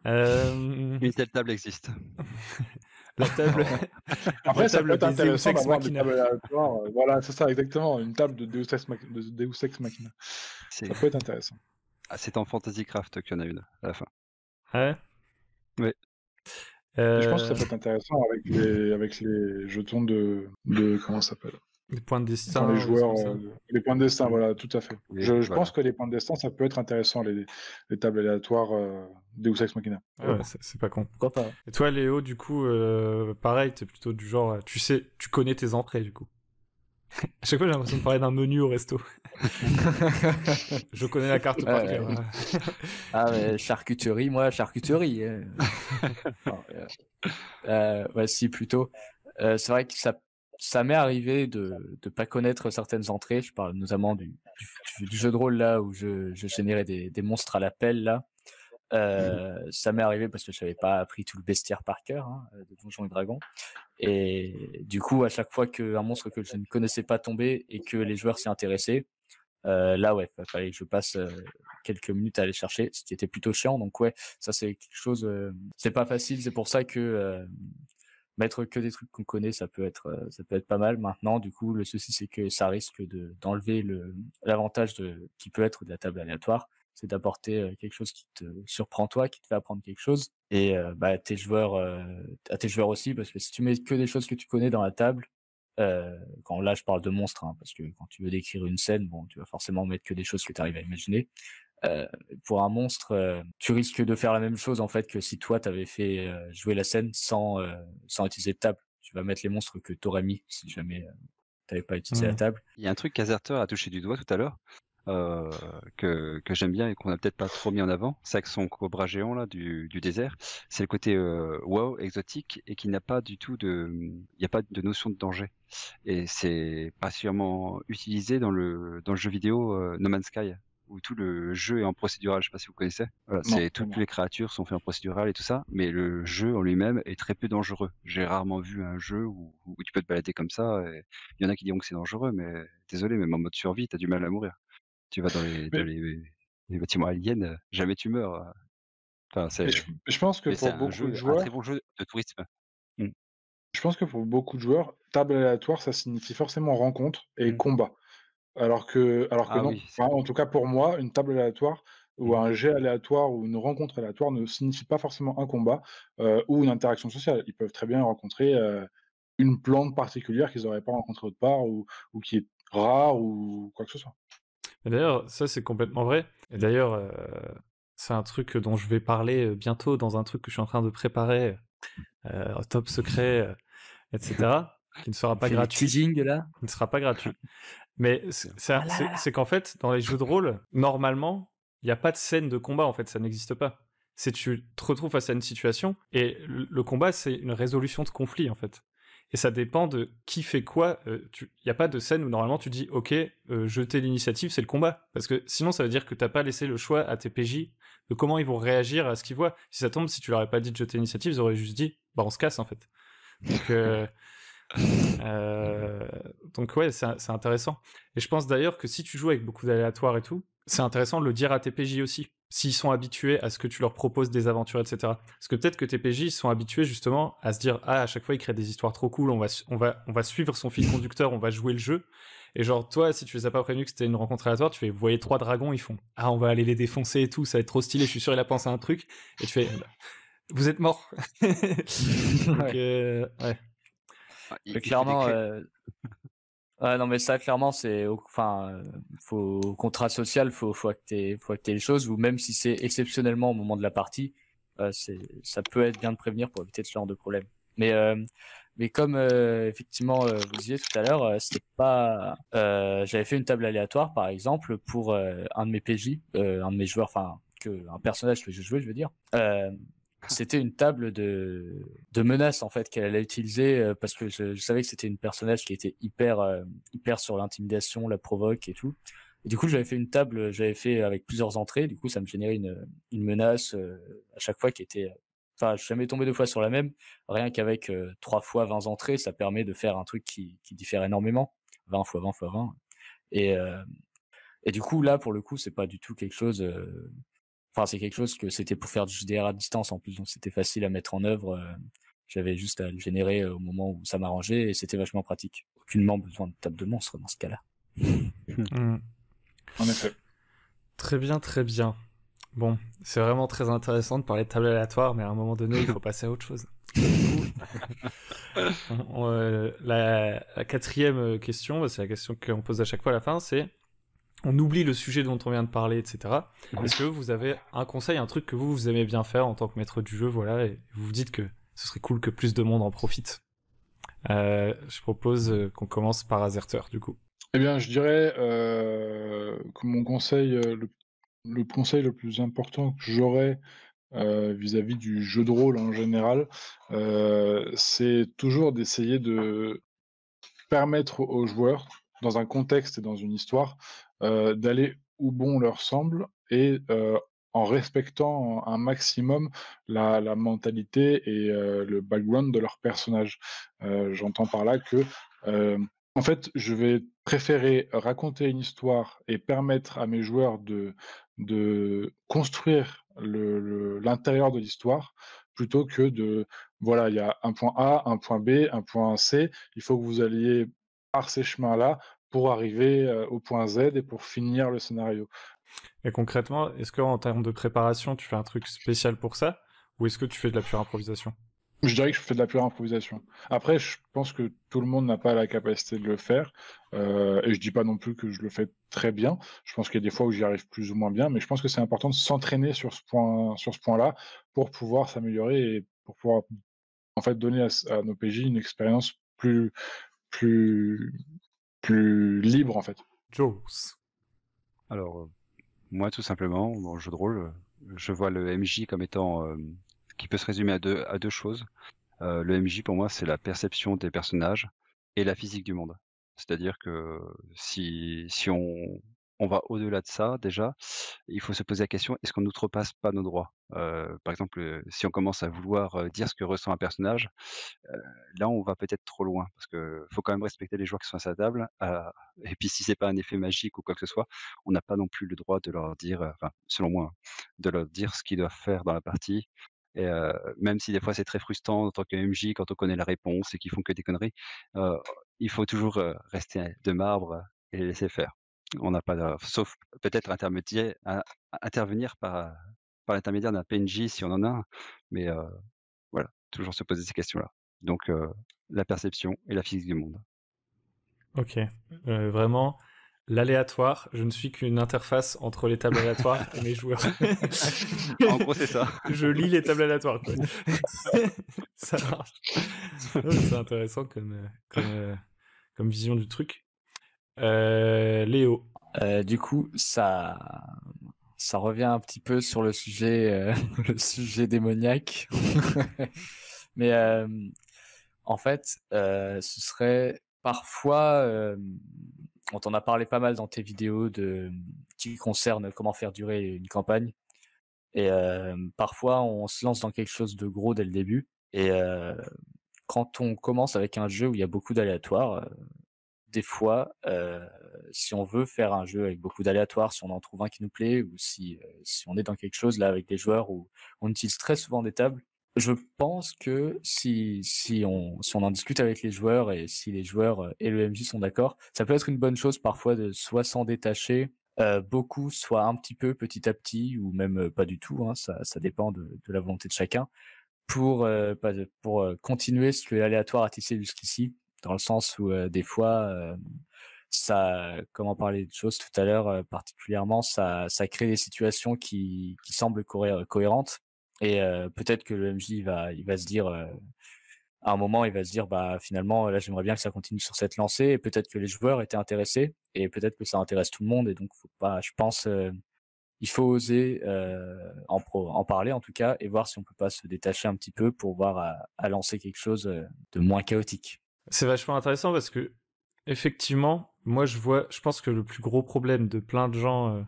Une telle table existe. La table. Après, ça peut être des intéressant Deus Ex d'avoir des Machina. tables aléatoires. Voilà, c'est ça, exactement. Une table de Deus Ex Machina. Ça peut être intéressant. C'est en Fantasycraft qu'il y en a une à la fin. Ouais. Oui. Je pense que ça peut être intéressant avec les jetons de comment ça s'appelle? Des points de destin. Enfin, les joueurs, comme ça. les points de destin, voilà, tout à fait. Oui, Je voilà. pense que les points de destin, ça peut être intéressant, les tables aléatoires Deus Ex Machina. Ouais, c'est pas con. Pourquoi pas? Et toi, Léo, du coup, pareil, t'es plutôt du genre, tu connais tes entrées, du coup. À chaque fois, j'ai l'impression de parler d'un menu au resto. Je connais la carte par cœur. Ah, mais charcuterie, moi, charcuterie. Ouais, si, plutôt. C'est vrai que ça m'est arrivé de pas connaître certaines entrées. Je parle notamment du jeu de rôle là où je générais des monstres à la pelle là. Ça m'est arrivé parce que je n'avais pas appris tout le bestiaire par cœur de Donjons et Dragons. Et du coup, à chaque fois qu'un monstre que je ne connaissais pas tombait et que les joueurs s'y intéressaient, là, ouais, il fallait que je passe quelques minutes à aller chercher, ce qui était plutôt chiant. Donc, ouais, ça, c'est quelque chose, c'est pas facile. C'est pour ça que mettre que des trucs qu'on connaît, ça peut être pas mal. Maintenant, du coup, le souci, c'est que ça risque d'enlever l'avantage qui peut être de la table aléatoire. C'est d'apporter quelque chose qui te surprend toi, qui te fait apprendre quelque chose. Et à tes joueurs aussi, parce que si tu mets que des choses que tu connais dans la table, quand là je parle de monstres, parce que quand tu veux décrire une scène, bon, tu vas forcément mettre que des choses que tu arrives à imaginer. Pour un monstre, tu risques de faire la même chose en fait que si toi t'avais fait jouer la scène sans utiliser de table. Tu vas mettre les monstres que t'aurais mis si jamais t'avais pas utilisé la table. Il y a un truc qu'Azerter a touché du doigt tout à l'heure. Que j'aime bien et qu'on a peut-être pas trop mis en avant, c'est avec son cobra géant là du désert, c'est le côté wow exotique et qui n'a pas du tout il n'y a pas de notion de danger et c'est particulièrement utilisé dans le jeu vidéo No Man's Sky où tout le jeu est en procédural, je sais pas si vous connaissez. Voilà, toutes les créatures sont faites en procédural et tout ça, mais le jeu en lui-même est très peu dangereux. J'ai rarement vu un jeu où tu peux te balader comme ça. Et il y en a qui diront que c'est dangereux, mais désolé, même en mode survie, t'as du mal à mourir. Tu vas dans les bâtiments aliens, jamais tu meurs. Enfin, je pense que pour beaucoup de joueurs, un très bon jeu de tourisme. je pense que pour beaucoup de joueurs, table aléatoire, ça signifie forcément rencontre et combat. Alors que non. Oui, Enfin, en tout cas pour moi, une table aléatoire ou un jet aléatoire ou une rencontre aléatoire ne signifie pas forcément un combat ou une interaction sociale. Ils peuvent très bien rencontrer une plante particulière qu'ils n'auraient pas rencontrée autre part ou qui est rare ou quoi que ce soit. Et d'ailleurs, ça c'est complètement vrai. Et d'ailleurs, c'est un truc dont je vais parler bientôt dans un truc que je suis en train de préparer, top secret, etc., qui ne sera pas gratuit. Teasing là. Qui ne sera pas gratuit. Mais c'est qu'en fait, dans les jeux de rôle, normalement, il n'y a pas de scène de combat, en fait, ça n'existe pas. C'est tu te retrouves face à une situation, et le combat, c'est une résolution de conflit, en fait. Et ça dépend de qui fait quoi. Il n'y a pas de scène où normalement tu dis « Ok, jeter l'initiative, c'est le combat ». Parce que sinon, ça veut dire que tu n'as pas laissé le choix à tes PJ de comment ils vont réagir à ce qu'ils voient. Si ça tombe, si tu leur avais pas dit de jeter l'initiative, ils auraient juste dit « Bah, on se casse, en fait ». Donc ouais, c'est intéressant. Et je pense d'ailleurs que si tu joues avec beaucoup d'aléatoires et tout, c'est intéressant de le dire à tes PJ aussi, s'ils sont habitués à ce que tu leur proposes des aventures, etc. Parce que peut-être que tes PJ sont habitués justement à se dire à chaque fois il crée des histoires trop cool, on va suivre son fil conducteur, on va jouer le jeu. Et genre toi, si tu les as pas prévenus que c'était une rencontre aléatoire, tu fais, vous voyez 3 dragons, ils font on va aller les défoncer et tout, ça va être trop stylé, je suis sûr il a pensé à un truc. Et tu fais vous êtes morts. Donc ouais. Clairement, non mais ça clairement c'est, faut au contrat social, faut acter les choses, ou même si c'est exceptionnellement au moment de la partie, ça peut être bien de prévenir pour éviter ce genre de problème. Mais comme effectivement vous disiez tout à l'heure, c'était pas, j'avais fait une table aléatoire par exemple pour un de mes PJ, un de mes joueurs, un personnage que je jouais, je veux dire. C'était une table de menaces en fait qu'elle allait utiliser parce que je savais que c'était une personnage qui était hyper sur l'intimidation, la provoque et tout. Et du coup, j'avais fait avec plusieurs entrées. Du coup, ça me générait une menace à chaque fois qui était. Enfin, je suis jamais tombé 2 fois sur la même. Rien qu'avec 3 fois 20 entrées, ça permet de faire un truc qui diffère énormément. 20 fois 20 fois 20. Et du coup, là, pour le coup, c'est pas du tout quelque chose. C'est quelque chose que c'était pour faire du JDR à distance en plus, donc c'était facile à mettre en œuvre. J'avais juste à le générer au moment où ça m'arrangeait et c'était vachement pratique. Aucunement besoin de table de monstre dans ce cas-là. En effet. Très bien, très bien. Bon, c'est vraiment très intéressant de parler de table aléatoire, mais à un moment donné, il faut passer à autre chose. La 4e question, c'est la question qu'on pose à chaque fois à la fin, c'est on oublie le sujet dont on vient de parler, etc. Est-ce que vous avez un conseil, un truc que vous aimez bien faire en tant que maître du jeu, voilà, et vous vous dites que ce serait cool que plus de monde en profite? Je propose qu'on commence par Azerter, du coup. Eh bien, je dirais que mon conseil, le conseil le plus important que j'aurais vis-à-vis du jeu de rôle en général, c'est toujours d'essayer de permettre aux joueurs, dans un contexte et dans une histoire, d'aller où bon leur semble et en respectant un maximum la mentalité et le background de leur personnage. J'entends par là que, en fait, je vais préférer raconter une histoire et permettre à mes joueurs de construire l'intérieur de l'histoire, plutôt que de voilà, il y a un point A, un point B, un point C, il faut que vous alliez par ces chemins-là pour arriver, au point Z et pour finir le scénario. Et concrètement, est-ce qu'en termes de préparation, tu fais un truc spécial pour ça? Ou est-ce que tu fais de la pure improvisation? Je dirais que je fais de la pure improvisation. Après, je pense que tout le monde n'a pas la capacité de le faire, et je dis pas non plus que je le fais très bien. Je pense qu'il y a des fois où j'y arrive plus ou moins bien, mais je pense que c'est important de s'entraîner sur ce point-là pour pouvoir s'améliorer et pour pouvoir, en fait, donner à nos PJ une expérience plus libre, en fait. Joes. Alors, moi, tout simplement, dans le jeu de rôle, je vois le MJ comme étant qui peut se résumer à deux choses. Le MJ, pour moi, c'est la perception des personnages et la physique du monde. C'est-à-dire que si on va au-delà de ça, déjà, il faut se poser la question, est-ce qu'on n'outrepasse pas nos droits? Par exemple, si on commence à vouloir dire ce que ressent un personnage, là, on va peut-être trop loin parce que faut quand même respecter les joueurs qui sont à sa table. Et puis, si c'est pas un effet magique ou quoi que ce soit, on n'a pas non plus le droit de leur dire, enfin, selon moi, hein, de leur dire ce qu'ils doivent faire dans la partie. Et même si des fois c'est très frustrant en tant que MJ quand on connaît la réponse et qu'ils font que des conneries, heu, il faut toujours rester de marbre et les laisser faire. On n'a pas de, sauf peut-être intervenir par l'intermédiaire d'un PNJ si on en a un, mais voilà, toujours se poser ces questions-là. Donc la perception et la physique du monde. Ok. Vraiment, l'aléatoire, je ne suis qu'une interface entre les tables aléatoires et mes joueurs. En gros, c'est ça. Je lis les tables aléatoires, quoi. Ça marche. C'est intéressant comme vision du truc. Léo. Du coup, ça revient un petit peu sur le sujet, le sujet démoniaque. Mais en fait, ce serait parfois, on t'en a parlé pas mal dans tes vidéos qui concernent comment faire durer une campagne. Et parfois, on se lance dans quelque chose de gros dès le début. Et quand on commence avec un jeu où il y a beaucoup d'aléatoires, des fois, si on veut faire un jeu avec beaucoup d'aléatoires, si on en trouve un qui nous plaît, ou si on est dans quelque chose là avec des joueurs où on utilise très souvent des tables, je pense que si on en discute avec les joueurs et si les joueurs et le MJ sont d'accord, ça peut être une bonne chose parfois de soit s'en détacher beaucoup, soit un petit peu petit à petit, ou même pas du tout, hein, ça dépend de la volonté de chacun, pour continuer ce que l'aléatoire a tissé jusqu'ici, dans le sens où des fois ça, comme on parlait de choses tout à l'heure, particulièrement ça crée des situations qui semblent cohérentes, et peut-être que le MJ il va se dire à un moment il va se dire bah finalement là j'aimerais bien que ça continue sur cette lancée, et peut-être que les joueurs étaient intéressés et peut-être que ça intéresse tout le monde, et donc faut pas, je pense, il faut oser en parler en tout cas, et voir si on peut pas se détacher un petit peu pour voir à lancer quelque chose de moins chaotique. C'est vachement intéressant parce que, effectivement, moi je pense que le plus gros problème de plein de gens,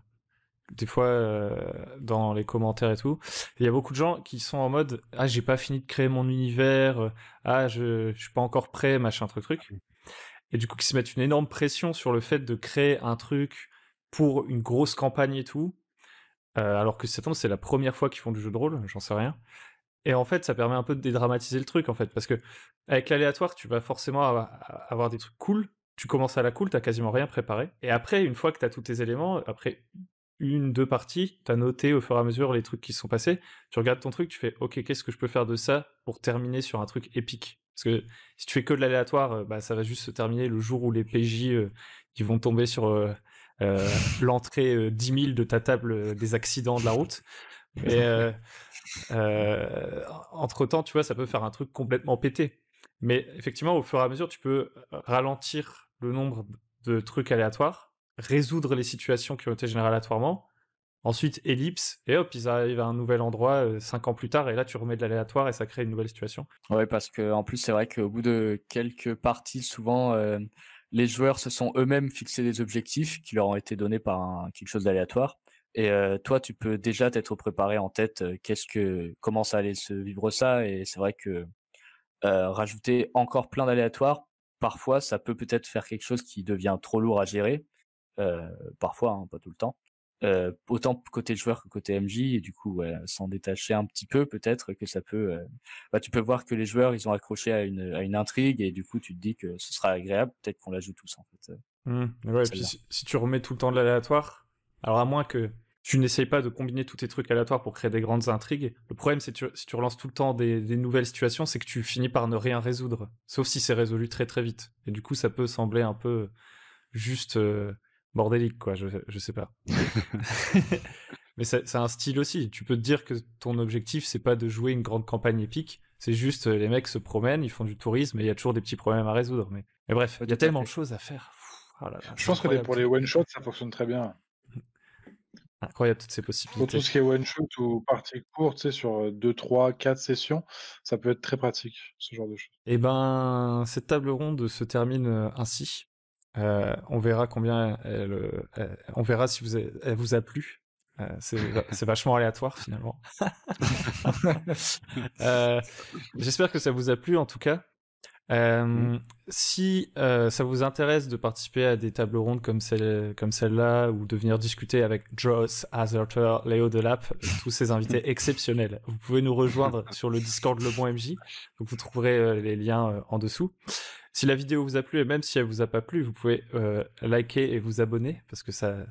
des fois dans les commentaires et tout, il y a beaucoup de gens qui sont en mode ah j'ai pas fini de créer mon univers, ah je suis pas encore prêt, machin truc. Et du coup qui se mettent une énorme pression sur le fait de créer un truc pour une grosse campagne et tout, alors que c'est la première fois qu'ils font du jeu de rôle, j'en sais rien. Et en fait, ça permet un peu de dédramatiser le truc, en fait, parce que avec l'aléatoire, tu vas forcément avoir des trucs cool. Tu commences à la cool, t'as quasiment rien préparé. Et après, une fois que t'as tous tes éléments, après deux parties, t'as noté au fur et à mesure les trucs qui se sont passés. Tu regardes ton truc, tu fais OK, qu'est-ce que je peux faire de ça pour terminer sur un truc épique? Parce que si tu fais que de l'aléatoire, bah, ça va juste se terminer le jour où les PJ ils vont tomber sur l'entrée 10 000 de ta table des accidents de la route. Et entre temps, tu vois, ça peut faire un truc complètement pété. Mais effectivement, au fur et à mesure, tu peux ralentir le nombre de trucs aléatoires, résoudre les situations qui ont été générées aléatoirement, ensuite ellipse, et hop, ils arrivent à un nouvel endroit 5 ans plus tard, et là tu remets de l'aléatoire et ça crée une nouvelle situation. Ouais, parce que en plus, c'est vrai qu'au bout de quelques parties, souvent, les joueurs se sont eux-mêmes fixés des objectifs qui leur ont été donnés par quelque chose d'aléatoire. Et toi, tu peux déjà t'être préparé en tête comment ça allait se vivre ça. Et c'est vrai que rajouter encore plein d'aléatoires, parfois, ça peut-être faire quelque chose qui devient trop lourd à gérer. Parfois, hein, pas tout le temps. Autant côté joueur que côté MJ, et du coup s'en détacher un petit peu, peut-être que ça peut tu peux voir que les joueurs ils ont accroché à une intrigue, et du coup tu te dis que ce sera agréable, peut-être qu'on la joue tous en fait. Ouais, et puis si tu remets tout le temps de l'aléatoire, alors à moins que tu n'essayes pas de combiner tous tes trucs aléatoires pour créer des grandes intrigues, le problème c'est que si tu relances tout le temps des nouvelles situations, c'est que tu finis par ne rien résoudre, sauf si c'est résolu très très vite, et du coup ça peut sembler un peu juste bordélique, quoi, je sais pas. Mais c'est un style aussi. Tu peux te dire que ton objectif, c'est pas de jouer une grande campagne épique, c'est juste les mecs se promènent, ils font du tourisme, et il y a toujours des petits problèmes à résoudre. Mais bref, il y a tellement de choses à faire. Oh là là, je pense que pour les one-shots, ça fonctionne très bien. Incroyable toutes ces possibilités. Pour tout ce qui est one-shot ou partie courte, tu sais, sur 2, 3, 4 sessions, ça peut être très pratique, ce genre de choses. Et ben, cette table ronde se termine ainsi. On verra on verra si elle vous a plu. C'est vachement aléatoire finalement. J'espère que ça vous a plu en tout cas. Si ça vous intéresse de participer à des tables rondes comme celle-là, ou de venir discuter avec Joss, Azerter, Léo Delap, tous ces invités exceptionnels, vous pouvez nous rejoindre sur le Discord Le Bon MJ. Donc vous trouverez les liens en dessous. Si la vidéo vous a plu, et même si elle vous a pas plu, vous pouvez liker et vous abonner, parce que ça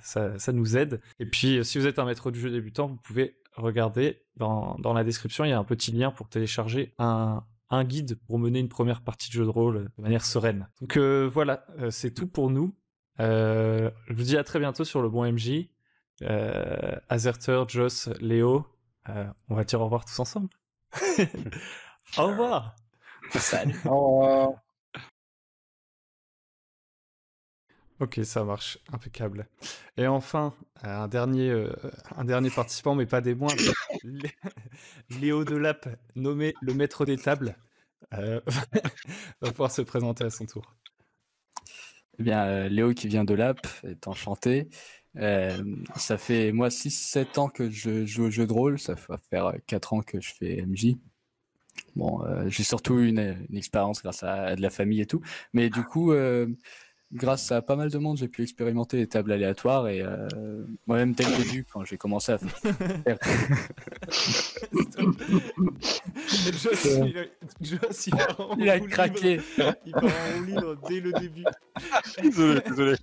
nous aide. Et puis, si vous êtes un maître du jeu débutant, vous pouvez regarder dans la description, il y a un petit lien pour télécharger un guide pour mener une première partie de jeu de rôle de manière sereine. Donc voilà, c'est tout pour nous. Je vous dis à très bientôt sur Le Bon MJ. Azerter, Joss, Léo, on va dire au revoir tous ensemble. Au revoir. Salut. Au revoir. Ok, ça marche, impeccable. Et enfin, un dernier participant, mais pas des moindres, Léo Delap, nommé le maître des tables, va pouvoir se présenter à son tour. Eh bien, Léo qui vient de Lap est enchanté. Ça fait moi 6-7 ans que je joue au jeu de rôle, ça va faire 4 ans que je fais MJ. Bon, j'ai surtout une expérience grâce à de la famille et tout, mais du coup... grâce à pas mal de monde, j'ai pu expérimenter les tables aléatoires, et moi-même dès le début, quand j'ai commencé à faire... Joss, il a craqué. Il part en libre dès le début. Désolé.